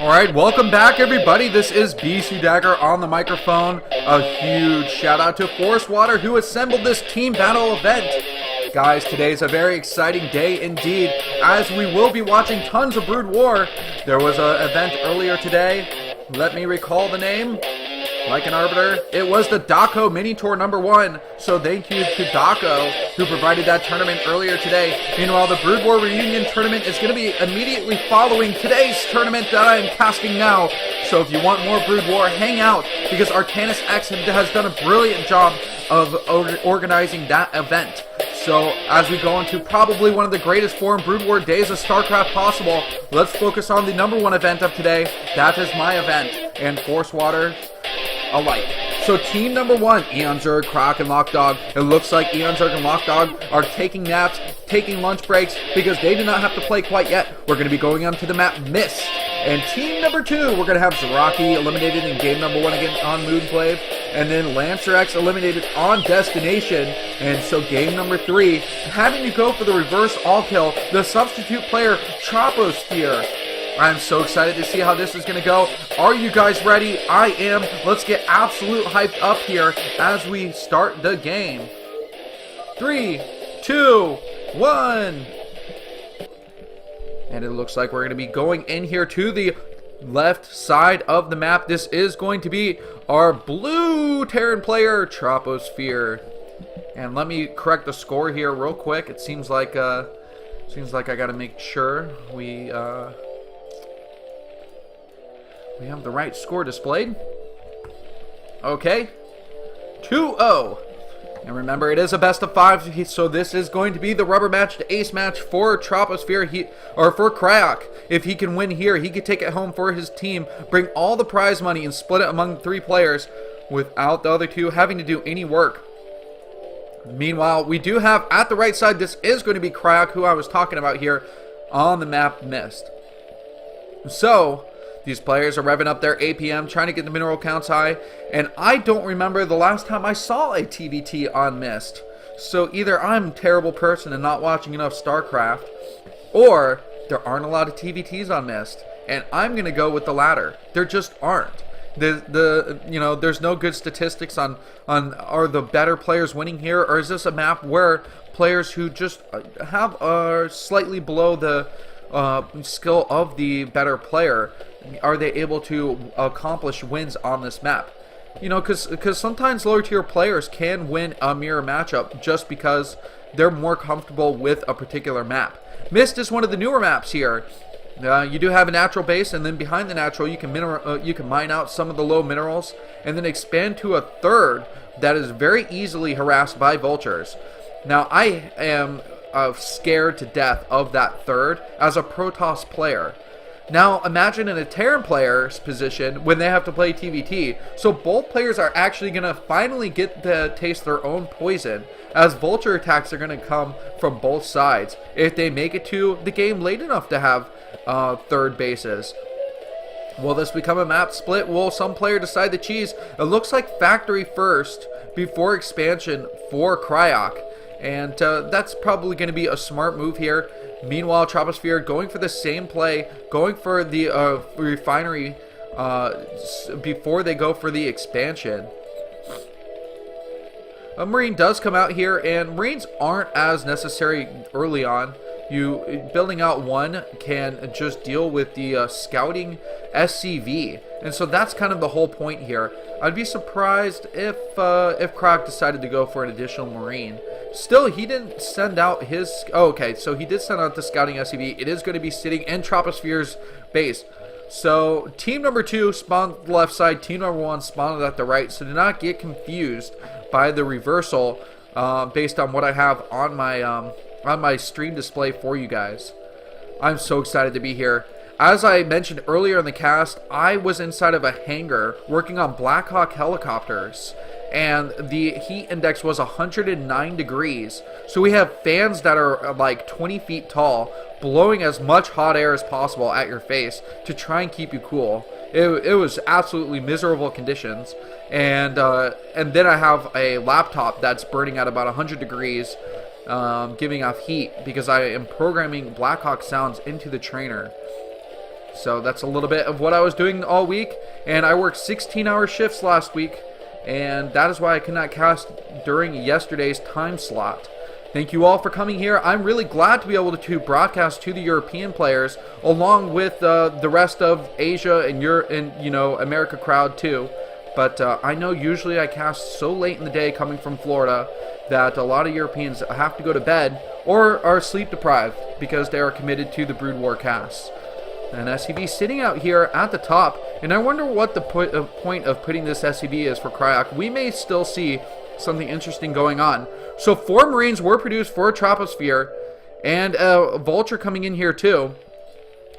Alright, welcome back everybody. This is BC Dagger on the microphone. A huge shout out to Forcewater who assembled this team battle event. Guys, today's a very exciting day indeed, as we will be watching tons of Brood War. There was an event earlier today. Let me recall the name. Like an arbiter, it was the Daco Mini Tour #1. So thank you to Daco who provided that tournament earlier today. Meanwhile, the Brood War Reunion tournament is going to be immediately following today's tournament that I am casting now. So if you want more Brood War, hang out, because Arcanus X has done a brilliant job of organizing that event. So as we go into probably one of the greatest foreign Brood War days of StarCraft possible, let's focus on the #1 event of today. That is my event, and Forcewater alike. So team #1, Eon Zerg, Croc, and Lockdog. It looks like Eon Zerg and Lockdog are taking naps, taking lunch breaks, because they do not have to play quite yet. We're going to be going on to the map Mist. And team #2, we're going to have Zaraki eliminated in game #1 against on Moonglaive, and then Lancer X eliminated on Destination. And so game #3, having to go for the reverse all kill, the substitute player Troposphere. I'm so excited to see how this is going to go. Are you guys ready? I am. Let's get absolute hyped up here as we start the game. 3, 2, 1. And it looks like we're going to be going in here to the left side of the map. This is going to be our blue Terran player, Troposphere. And let me correct the score here real quick. It seems like I got to make sure we have the right score displayed. Okay. 2-0. And remember, it is a best of 5, so this is going to be the rubber match, the ace match for Troposphere, or for Kryak. If he can win here, he could take it home for his team, bring all the prize money, and split it among 3 players without the other 2 having to do any work. Meanwhile, we do have at the right side, this is going to be Kryak, who I was talking about here on the map Mist. So these players are revving up their APM, trying to get the mineral counts high, and I don't remember the last time I saw a TVT on Mist. So either I'm a terrible person and not watching enough StarCraft, or there aren't a lot of TVTs on Mist, and I'm gonna go with the latter. There just aren't. There's no good statistics on are the better players winning here, or is this a map where players who just are slightly below the skill of the better player, are they able to accomplish wins on this map? You know, because sometimes lower tier players can win a mirror matchup just because they're more comfortable with a particular map. Mist is one of the newer maps here. You do have a natural base, and then behind the natural you can mine out some of the low minerals, and then expand to a third that is very easily harassed by vultures. Now I am scared to death of that third as a Protoss player. Now imagine in a Terran player's position when they have to play TVT. So both players are actually going to finally get to taste their own poison, as vulture attacks are going to come from both sides if they make it to the game late enough to have third bases. Will this become a map split? Will some player decide to cheese? It looks like factory first before expansion for Kryak. And that's probably going to be a smart move here. Meanwhile, Troposphere going for the same play, going for the refinery before they go for the expansion. A Marine does come out here, and Marines aren't as necessary early on. Building out one can just deal with the scouting SCV, and so that's kind of the whole point here. I'd be surprised if Kryak decided to go for an additional Marine. Still, he didn't send out his... Oh, okay, so he did send out the scouting SCV. It is going to be sitting in Troposphere's base. So team #2 spawned the left side, team #1 spawned at the right. So do not get confused by the reversal based on what I have on my stream display for you guys. I'm so excited to be here. As I mentioned earlier in the cast, I was inside of a hangar working on Black Hawk helicopters, and the heat index was 109 degrees. So we have fans that are like 20 feet tall, blowing as much hot air as possible at your face to try and keep you cool. It was absolutely miserable conditions. And then I have a laptop that's burning at about 100 degrees, giving off heat because I am programming Blackhawk sounds into the trainer. So that's a little bit of what I was doing all week. And I worked 16-hour shifts last week. And that is why I could not cast during yesterday's time slot. Thank you all for coming here. I'm really glad to be able to broadcast to the European players along with the rest of Asia and America crowd too. But I know usually I cast so late in the day coming from Florida that a lot of Europeans have to go to bed or are sleep deprived because they are committed to the Brood War casts. An SCV sitting out here at the top, and I wonder what the point of putting this SCV is for Cryok. We may still see something interesting going on. So 4 Marines were produced for a Troposphere, and a Vulture coming in here too.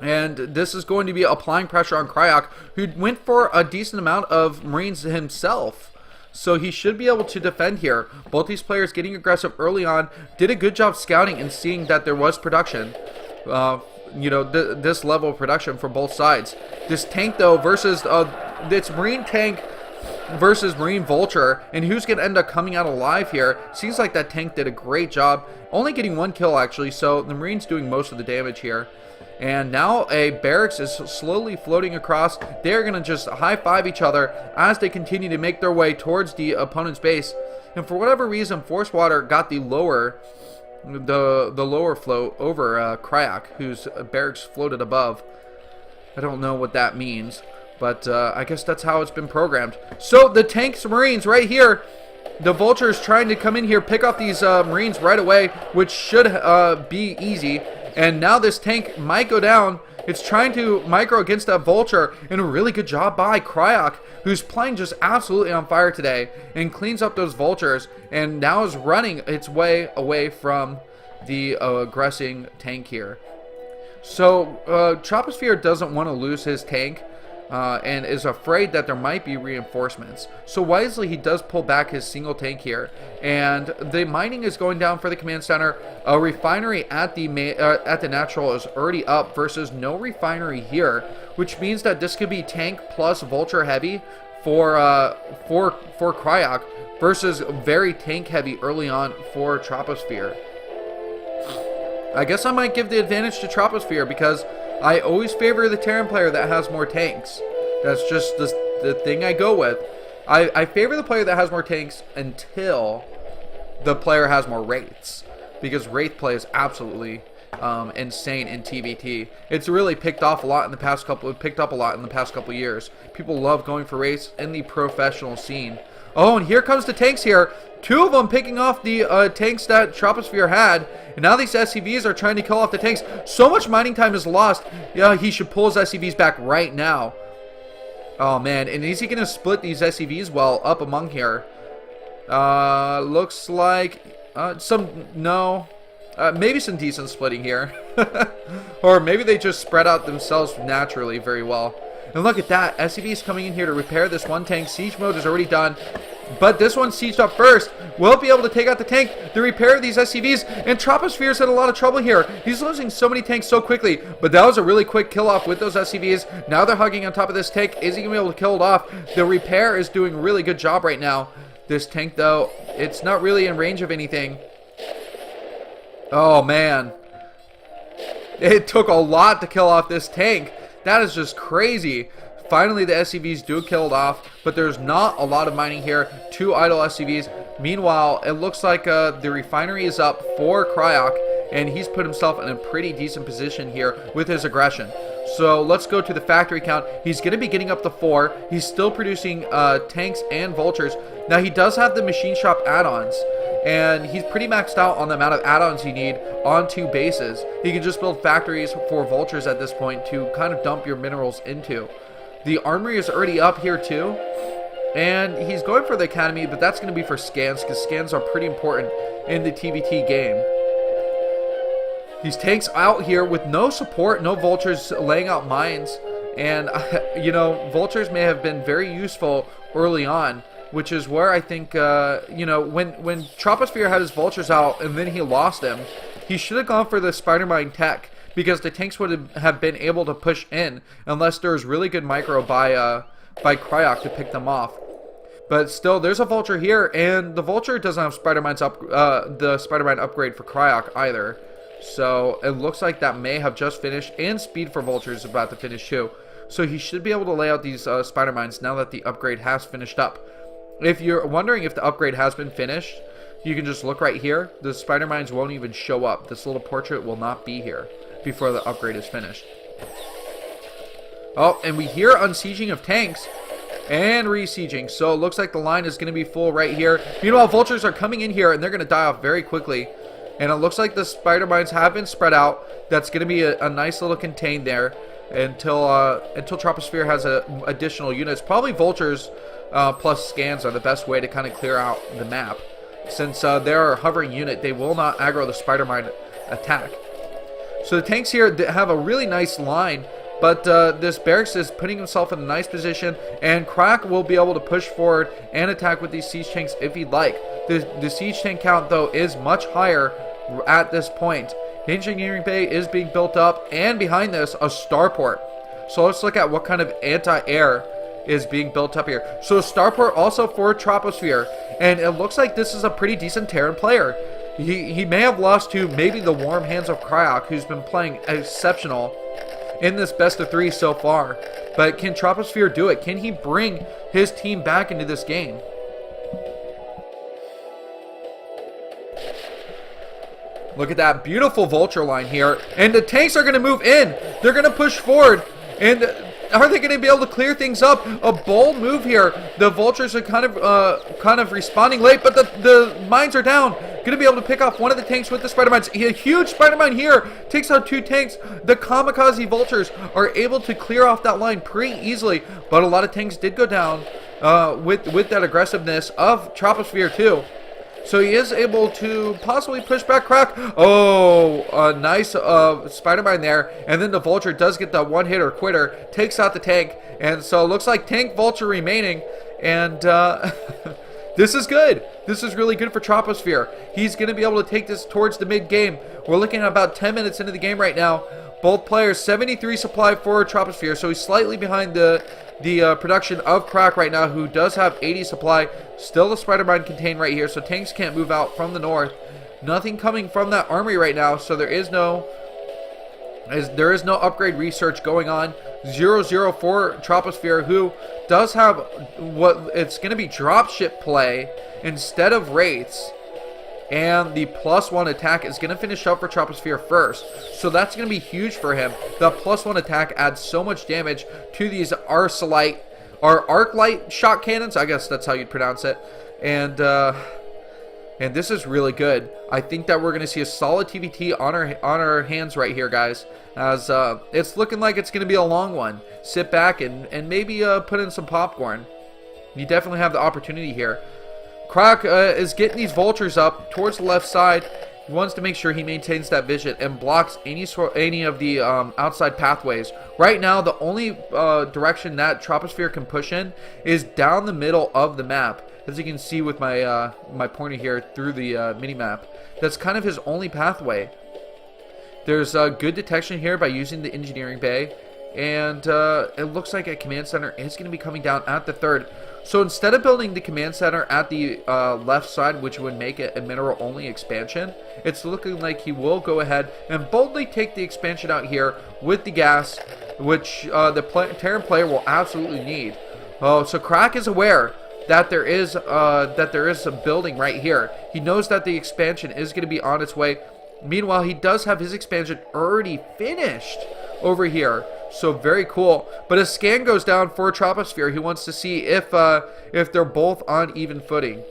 And this is going to be applying pressure on Cryok, who went for a decent amount of Marines himself. So he should be able to defend here. Both these players getting aggressive early on, did a good job scouting and seeing that there was production. This level of production from both sides. This tank though versus this Marine tank versus Marine Vulture, and who's going to end up coming out alive here? Seems like that tank did a great job, only getting 1 kill actually, so the Marine's doing most of the damage here. And now a barracks is slowly floating across. They're going to just high-five each other as they continue to make their way towards the opponent's base. And for whatever reason, Forcewater got the lower float over Cryok, whose barracks floated above. I don't know what that means, but I guess that's how it's been programmed. So the tanks, Marines right here. The Vulture's trying to come in here, pick off these Marines right away, which should be easy. And now this tank might go down. It's trying to micro against that Vulture, and a really good job by Cryok, who's playing just absolutely on fire today, and cleans up those Vultures, and now is running its way away from the aggressing tank here. So Troposphere doesn't want to lose his tank, and is afraid that there might be reinforcements. So wisely, he does pull back his single tank here, and the mining is going down for the command center. A refinery at the natural is already up versus no refinery here, which means that this could be tank plus Vulture heavy for Cryok versus very tank heavy early on for Troposphere. I guess I might give the advantage to Troposphere because I always favor the Terran player that has more tanks. That's just the thing I go with. I favor the player that has more tanks until the player has more Wraiths, because Wraith play is absolutely insane in TBT. It's really picked up a lot in the past couple years. People love going for Wraiths in the professional scene. Oh, and here comes the tanks here. 2 of them picking off the tanks that Troposphere had. And now these SCVs are trying to kill off the tanks. So much mining time is lost. Yeah, he should pull his SCVs back right now. Oh, man. And is he going to split these SCVs well up among here? Looks like maybe some decent splitting here. Or maybe they just spread out themselves naturally very well. And look at that. SCVs coming in here to repair this one tank. Siege mode is already done. But this one's sieged up first. Will be able to take out the tank, the repair of these SCVs, and Troposphere's in a lot of trouble here. He's losing so many tanks so quickly, but that was a really quick kill off with those SCVs. Now they're hugging on top of this tank. Is he going to be able to kill it off? The repair is doing a really good job right now. This tank, though, it's not really in range of anything. Oh, man. It took a lot to kill off this tank. That is just crazy. Finally, the SCVs do kill it off, but there's not a lot of mining here. 2 idle SCVs. Meanwhile, it looks like the refinery is up for Cryok, and he's put himself in a pretty decent position here with his aggression. So let's go to the factory count. He's going to be getting up to 4. He's still producing tanks and Vultures. Now, he does have the machine shop add-ons, and he's pretty maxed out on the amount of add-ons you need on 2 bases. He can just build factories for Vultures at this point to kind of dump your minerals into. The armory is already up here too, and he's going for the academy, but that's going to be for scans, because scans are pretty important in the TBT game. These tanks out here with no support, no Vultures laying out mines, and Vultures may have been very useful early on, which is where I think when Troposphere had his Vultures out and then he lost them, he should have gone for the Spider Mine tech, because the tanks would have been able to push in unless there was really good micro by Cryok to pick them off. But still, there's a Vulture here, and the Vulture doesn't have the Spider Mine upgrade for Cryok either. So it looks like that may have just finished, and Speed for Vulture is about to finish too. So he should be able to lay out these spider mines now that the upgrade has finished up. If you're wondering if the upgrade has been finished, you can just look right here. The spider mines won't even show up. This little portrait will not be here before the upgrade is finished. Oh, and we hear unsieging of tanks and resieging. So it looks like the line is going to be full right here. Meanwhile, vultures are coming in here and they're going to die off very quickly. And it looks like the spider mines have been spread out. That's going to be a nice little contain there until Troposphere has additional units. Probably vultures plus scans are the best way to kind of clear out the map. Since they're a hovering unit, they will not aggro the spider mine attack. So the tanks here have a really nice line, but this barracks is putting himself in a nice position, and Crack will be able to push forward and attack with these siege tanks if he'd like. The siege tank count, though, is much higher at this point. The engineering bay is being built up, and behind this, a starport. So let's look at what kind of anti-air is being built up here. So a starport also for Troposphere, and it looks like this is a pretty decent Terran player. He may have lost to maybe the warm hands of Crack, who's been playing exceptional in this best of 3 so far. But can Troposphere do it? Can he bring his team back into this game? Look at that beautiful vulture line here. And the tanks are going to move in. They're going to push forward. And are they going to be able to clear things up? A bold move here. The vultures are kind of responding late, but the mines are down. Going to be able to pick off one of the tanks with the spider mines. A huge spider mine here takes out 2 tanks. The kamikaze vultures are able to clear off that line pretty easily, but a lot of tanks did go down with that aggressiveness of Troposphere too. So he is able to possibly push back Crack. Oh, a nice spider mine there. And then the vulture does get the one-hitter quitter. Takes out the tank. And so it looks like tank vulture remaining. And this is good. This is really good for Troposphere. He's going to be able to take this towards the mid-game. We're looking at about 10 minutes into the game right now. Both players, 73 supply for Troposphere. So he's slightly behind the production of Crack right now, who does have 80 supply. Still the spider mine contained right here, so tanks can't move out from the north. Nothing coming from that armory right now, so there is no upgrade research going on. 0-0 for Troposphere, who does have what it's going to be dropship play instead of wraiths. And the +1 attack is going to finish up for Troposphere first. So that's going to be huge for him. The +1 attack adds so much damage to these Arclight shot cannons. I guess that's how you'd pronounce it. And this is really good. I think that we're going to see a solid TVT on our hands right here, guys. As it's looking like it's going to be a long one. Sit back and maybe put in some popcorn. You definitely have the opportunity here. Crack is getting these vultures up towards the left side. He wants to make sure he maintains that vision and blocks any of the outside pathways. Right now, the only direction that Troposphere can push in is down the middle of the map. As you can see with my my pointer here through the mini-map. That's kind of his only pathway. There's good detection here by using the engineering bay. And it looks like a command center is going to be coming down at the 3rd. So instead of building the command center at the left side, which would make it a mineral-only expansion, it's looking like he will go ahead and boldly take the expansion out here with the gas, which the Terran player will absolutely need. Oh, so Crack is aware that there is a building right here. He knows that the expansion is going to be on its way. Meanwhile, he does have his expansion already finished over here. So very cool. But a scan goes down for Troposphere. He wants to see if they're both on even footing.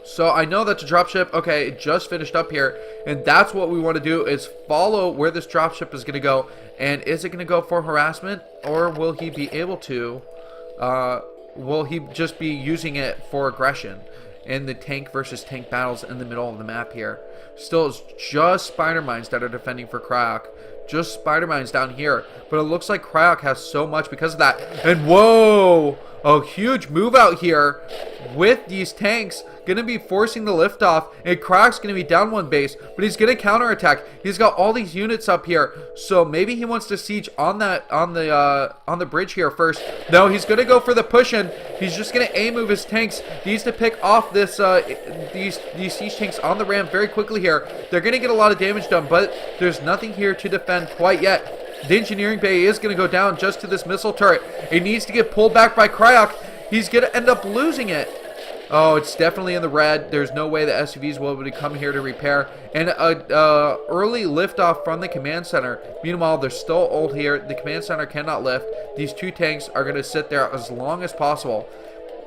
So I know that the dropship, okay, it just finished up here. And that's what we want to do, is follow where this dropship is going to go. And is it going to go for harassment? Or will he be able to, will he just be using it for aggression in the tank versus tank battles in the middle of the map here? Still, it's just spider mines that are defending for Crack. Just spider mines down here. But it looks like Crack has so much because of that. And whoa! A huge move out here with these tanks. Going to be forcing the liftoff. And Crack's going to be down one base. But he's going to counterattack. He's got all these units up here. So maybe he wants to siege on the bridge here first. No, he's going to go for the push-in. He's just going to A-move his tanks. He needs to pick off this these siege tanks on the ramp very quickly here. They're going to get a lot of damage done. But there's nothing here to defend quite yet. The engineering bay is going to go down just to this missile turret. It needs to get pulled back by Cryok. He's going to end up losing it. Oh, it's definitely in the red. There's no way the SUVs will be able to come here to repair. And early liftoff from the command center. Meanwhile, they're still old here. The command center cannot lift. These two tanks are going to sit there as long as possible.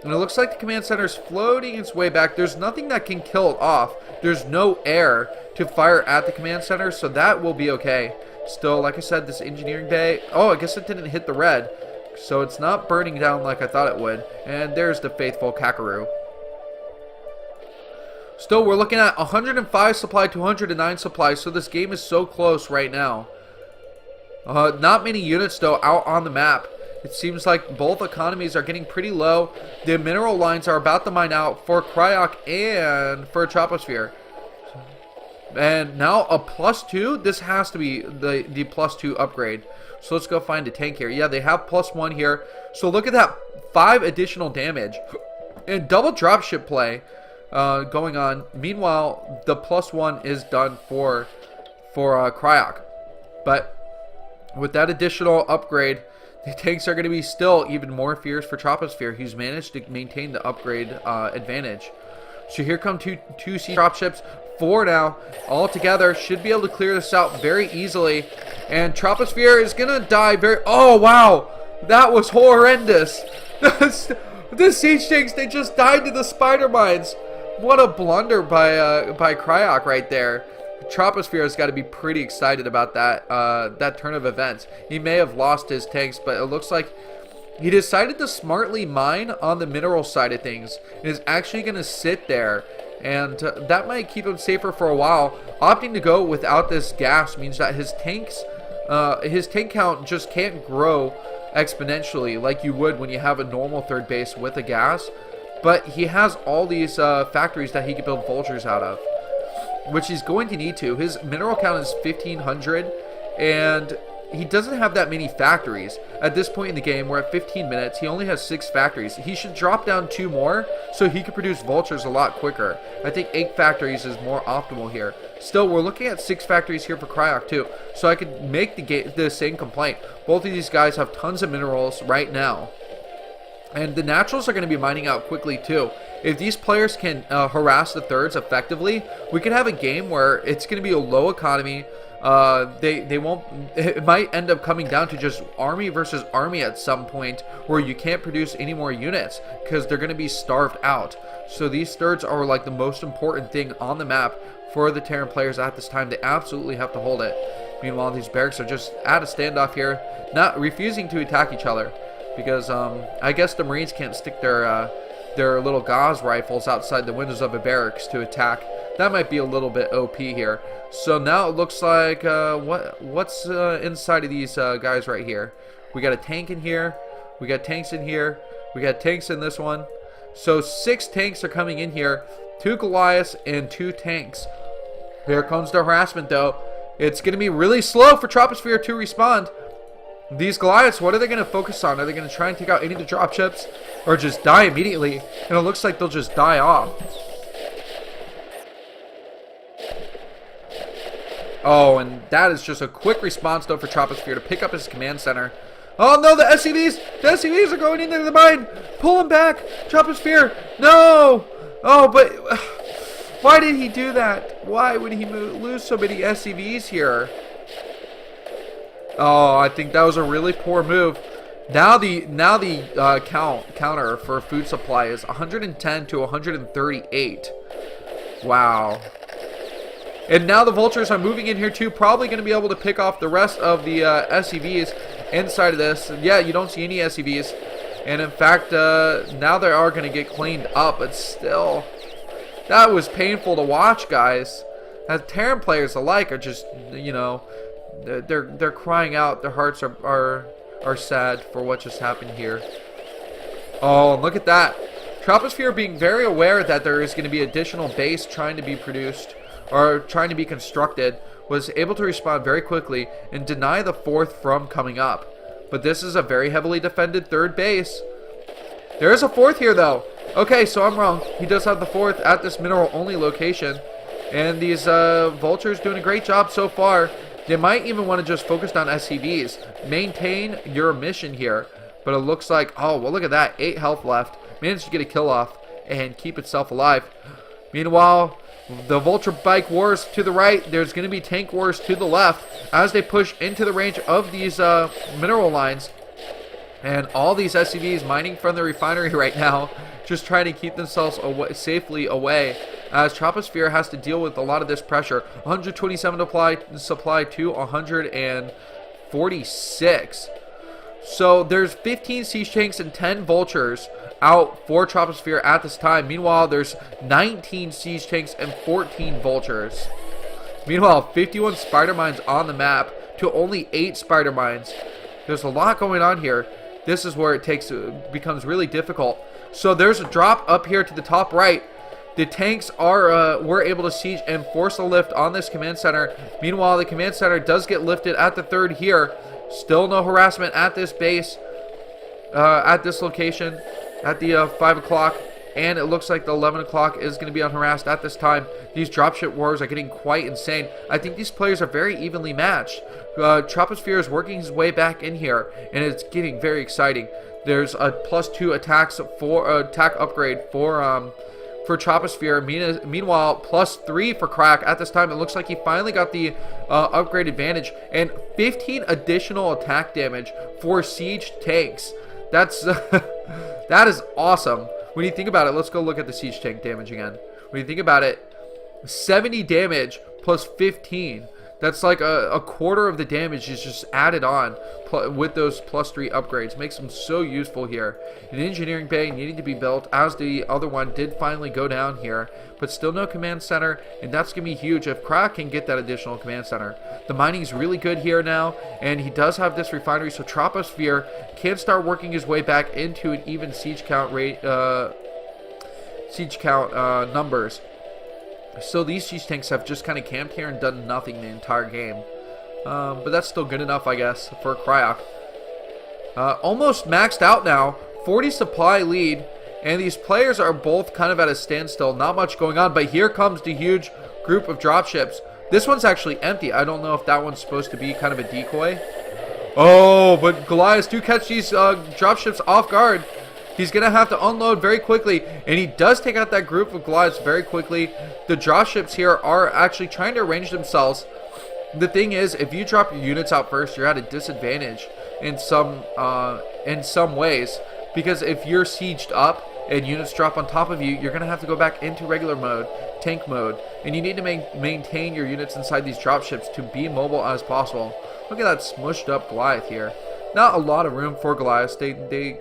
And it looks like the command center is floating its way back. There's nothing that can kill it off. There's no air to fire at the command center, so that will be okay. Still, like I said, this engineering bay... Oh, I guess it didn't hit the red. So it's not burning down like I thought it would. And there's the faithful Kakaroo. Still, we're looking at 105 supply to 109 supply. So this game is so close right now. Not many units, though, out on the map. It seems like both economies are getting pretty low. The mineral lines are about to mine out for Cryok and for Troposphere. And now a +2. This has to be the +2 upgrade. So let's go find a tank here. Yeah, they have +1 here. So look at that, 5 additional damage. And double dropship play going on. Meanwhile, the +1 is done for Cryok. But with that additional upgrade, the tanks are going to be still even more fierce for Troposphere, who's managed to maintain the upgrade advantage. So here come two sea dropships. 4 now, all together, should be able to clear this out very easily. And Troposphere is gonna die very... Oh, wow! That was horrendous! The siege tanks, they just died to the spider mines! What a blunder by Cryok right there. Troposphere has got to be pretty excited about that turn of events. He may have lost his tanks, but it looks like he decided to smartly mine on the mineral side of things. And is actually going to sit there. And that might keep him safer for a while. Opting to go without this gas means that his tank count just can't grow exponentially like you would when you have a normal third base with a gas. But he has all these factories that he can build vultures out of, which he's going to need to. His mineral count is 1,500, and he doesn't have that many factories. At this point in the game, we're at 15 minutes. He only has 6 factories. He should drop down 2 more so he can produce vultures a lot quicker. I think 8 factories is more optimal here. Still, we're looking at 6 factories here for Cryok too. So I could make the same complaint. Both of these guys have tons of minerals right now. And the naturals are going to be mining out quickly too. If these players can harass the thirds effectively, we could have a game where it's going to be a low economy. They won't. It might end up coming down to just army versus army at some point, where you can't produce any more units because they're going to be starved out. So these thirds are like the most important thing on the map for the Terran players at this time. They absolutely have to hold it. Meanwhile, these barracks are just at a standoff here, not refusing to attack each other. Because I guess the Marines can't stick their little gauze rifles outside the windows of a barracks to attack. That might be a little bit OP here. So now it looks like what's inside of these guys right here. We got a tank in here. We got tanks in here. We got tanks in this one. So 6 tanks are coming in here. 2 Goliaths and 2 tanks. Here comes the harassment though. It's going to be really slow for Troposphere to respond. These Goliaths, what are they going to focus on? Are they going to try and take out any of the dropships? Or just die immediately? And it looks like they'll just die off. Oh, and that is just a quick response though for Troposphere to pick up his command center. Oh no, the SCVs are going into the mine! Pull them back! Troposphere! No! Oh, but why did he do that? Why would he lose so many SCVs here? Oh, I think that was a really poor move. Now the counter for food supply is 110 to 138. Wow. And now the vultures are moving in here too, probably going to be able to pick off the rest of the SCVs inside of this. Yeah, you don't see any SCVs. And in fact, now they are going to get cleaned up, but still, that was painful to watch, guys. As Terran players alike are just, you know, they're crying out. Their hearts are sad for what just happened here. Oh, and look at that. Troposphere being very aware that there is going to be additional base trying to be produced or trying to be constructed, was able to respond very quickly and deny the fourth from coming up. But this is a very heavily defended third base. There is a fourth here, though. Okay, so I'm wrong. He does have the fourth at this mineral-only location. And these vultures doing a great job so far. They might even want to just focus on SCVs. Maintain your mission here. But it looks like, oh, well, look at that. 8 health left. Managed to get a kill off and keep itself alive. Meanwhile, the Vulture Bike Wars to the right. There's going to be Tank Wars to the left as they push into the range of these mineral lines. And all these SCVs mining from the refinery right now, just trying to keep themselves safely away, as Troposphere has to deal with a lot of this pressure. 127 supply to 146. So there's 15 siege tanks and 10 vultures out for Troposphere at this time. Meanwhile, there's 19 siege tanks and 14 vultures. Meanwhile, 51 spider mines on the map to only 8 spider mines. There's a lot going on here. This is where it becomes really difficult. So there's a drop up here to the top right. The tanks were able to siege and force a lift on this command center. Meanwhile, the command center does get lifted at the third here. Still no harassment at this base, at this location, at the 5 o'clock. And it looks like the 11 o'clock is going to be unharassed at this time. These dropship wars are getting quite insane. I think these players are very evenly matched. Troposphere is working his way back in here, and it's getting very exciting. There's a +2 attack upgrade for Troposphere. Meanwhile, +3 for Crack. At this time, it looks like he finally got the upgrade advantage, and 15 additional attack damage for siege tanks. That's that is awesome. When you think about it, let's go look at the siege tank damage again. When you think about it, 70 damage plus 15. That's like a quarter of the damage is just added on with those +3 upgrades. Makes them so useful here. An engineering bay needing to be built, as the other one did finally go down here. But still no command center, and that's going to be huge if Crack can get that additional command center. The mining's really good here now, and he does have this refinery, so Troposphere can start working his way back into an even siege count numbers. So these siege tanks have just kind of camped here and done nothing the entire game. But that's still good enough, I guess, for Cryok. Almost maxed out now. 40 supply lead. And these players are both kind of at a standstill. Not much going on. But here comes the huge group of dropships. This one's actually empty. I don't know if that one's supposed to be kind of a decoy. Oh, but Goliaths do catch these dropships off guard. He's going to have to unload very quickly, and he does take out that group of Goliaths very quickly. The dropships here are actually trying to arrange themselves. The thing is, if you drop your units out first, you're at a disadvantage in some ways, because if you're sieged up and units drop on top of you, you're going to have to go back into regular mode, tank mode, and you need to maintain your units inside these dropships to be mobile as possible. Look at that smushed up Goliath here. Not a lot of room for Goliaths. They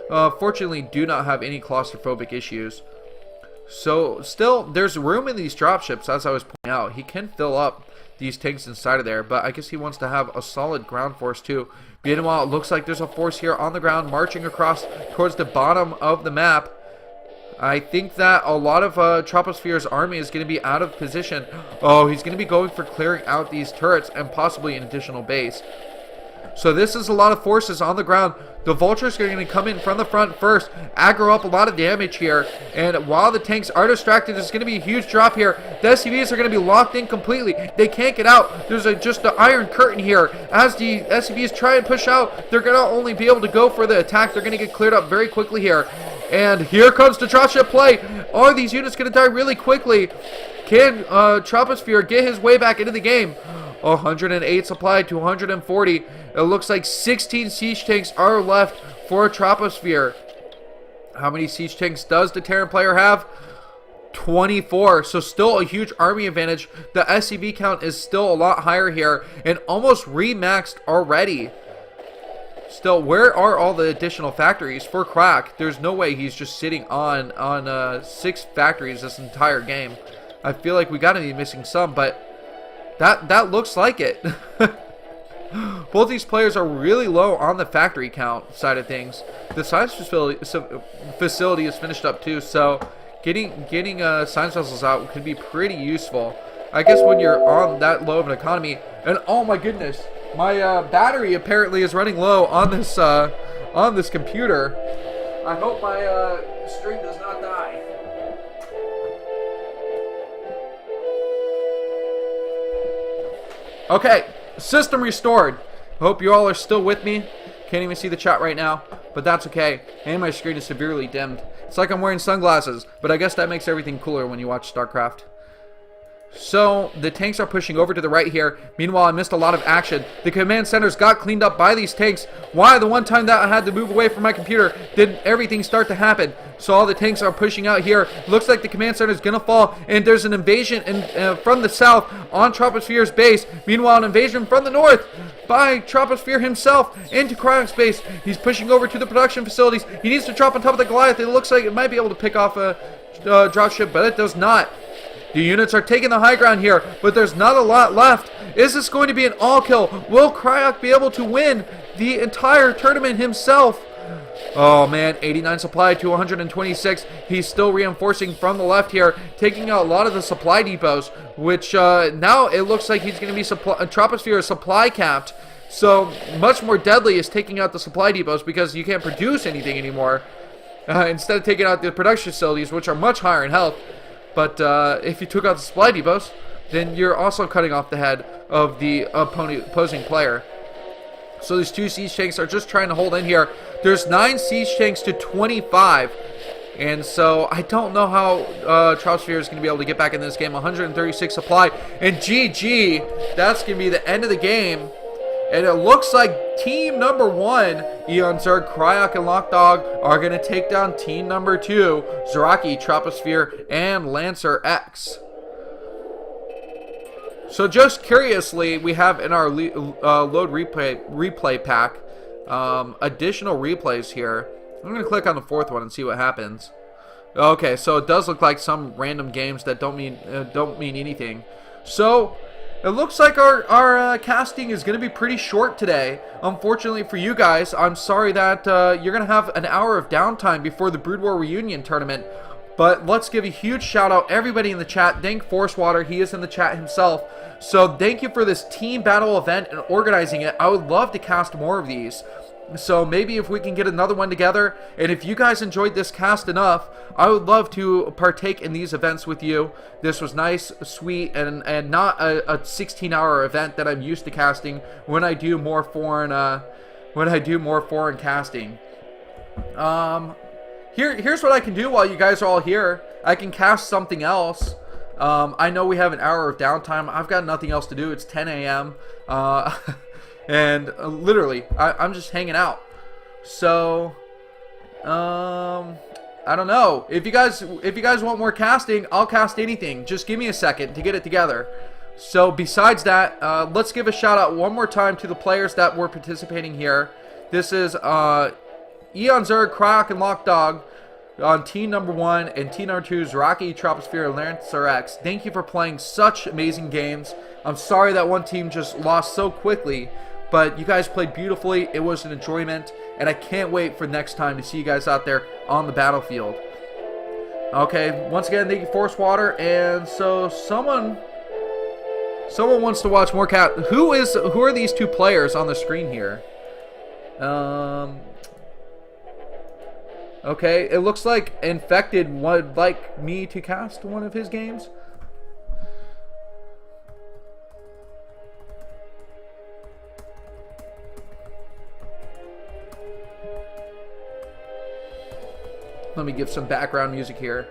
fortunately do not have any claustrophobic issues. So still, there's room in these dropships, as I was pointing out. He can fill up these tanks inside of there, but I guess he wants to have a solid ground force too. Meanwhile, it looks like there's a force here on the ground marching across towards the bottom of the map. I think that a lot of Troposphere's army is going to be out of position. Oh, he's going to be going for clearing out these turrets and possibly an additional base. So this is a lot of forces on the ground. The vultures are going to come in from the front first, aggro up a lot of damage here. And while the tanks are distracted, there's going to be a huge drop here. The SCVs are going to be locked in completely. They can't get out. There's just an iron curtain here. As the SCVs try and push out, they're going to only be able to go for the attack. They're going to get cleared up very quickly here. And here comes the dropship play. Are these units going to die really quickly? Can Troposphere get his way back into the game? 108 supply to 140. It looks like 16 siege tanks are left for Troposphere. How many siege tanks does the Terran player have? 24. So still a huge army advantage. The SCV count is still a lot higher here and almost remaxed already. Still, where are all the additional factories for Crack? There's no way he's just sitting on 6 factories this entire game. I feel like we gotta be missing some, but that looks like it. both these players are really low on the factory count side of things. The science facility is finished up too, so getting science vessels out could be pretty useful. I guess when you're on that low of an economy. And oh my goodness, my battery apparently is running low on this computer. I hope my stream does not die. Okay, system restored. Hope you all are still with me. Can't even see the chat right now, but that's okay. And my screen is severely dimmed. It's like I'm wearing sunglasses, but I guess that makes everything cooler when you watch StarCraft. So, the tanks are pushing over to the right here. Meanwhile, I missed a lot of action. The command centers got cleaned up by these tanks. Why? The one time that I had to move away from my computer, did everything start to happen. So all the tanks are pushing out here. Looks like the command center is going to fall. And there's an invasion from the south on Troposphere's base. Meanwhile, an invasion from the north by Troposphere himself into Cryok's base. He's pushing over to the production facilities. He needs to drop on top of the Goliath. It looks like it might be able to pick off a dropship, but it does not. The units are taking the high ground here, but there's not a lot left. Is this going to be an all-kill? Will Cryok be able to win the entire tournament himself? Oh man, 89 supply to 126. He's still reinforcing from the left here, taking out a lot of the supply depots, which now it looks like he's going to be Troposphere is supply capped. So much more deadly is taking out the supply depots because you can't produce anything anymore. Instead of taking out the production facilities, which are much higher in health. But if you took out the supply depots, then you're also cutting off the head of the opposing player. So these two siege tanks are just trying to hold in here. There's 9 siege tanks to 25. And so I don't know how Troposphere is going to be able to get back in this game. 136 supply. And GG, that's going to be the end of the game. And it looks like team number 1, Eon Zerg, Cryok, and Lockdog, are going to take down team number 2, Zaraki, Troposphere, and Lancer X. So just curiously, we have in our load replay pack additional replays here. I'm going to click on the 4th one and see what happens. Okay, so it does look like some random games that don't mean anything. So it looks like our casting is going to be pretty short today. Unfortunately for you guys, I'm sorry that you're going to have an hour of downtime before the Brood War Reunion tournament. But let's give a huge shout out everybody in the chat. Thank Forcewater, he is in the chat himself. So thank you for this team battle event and organizing it. I would love to cast more of these. So maybe if we can get another one together, and if you guys enjoyed this cast enough, I would love to partake in these events with you. This was nice, sweet, and not a 16-hour event that I'm used to casting when I do more foreign casting. Here's what I can do while you guys are all here. I can cast something else. I know we have an hour of downtime. I've got nothing else to do. It's 10 a.m. And literally, I'm just hanging out. So, I don't know. If you guys want more casting, I'll cast anything. Just give me a second to get it together. So, besides that, let's give a shout out one more time to the players that were participating here. This is Eon Zerg, Cryok, and Lockdog on team number 1, and team number 2 is Zaraki, Troposphere, and Lancer X. Thank you for playing such amazing games. I'm sorry that one team just lost so quickly, but you guys played beautifully. It was an enjoyment, and I can't wait for next time to see you guys out there on the battlefield. Okay, once again, thank you, Forcewater. And so someone wants to watch more cat. Who are these two players on the screen here? Okay, it looks like Infected would like me to cast one of his games. Let me give some background music here.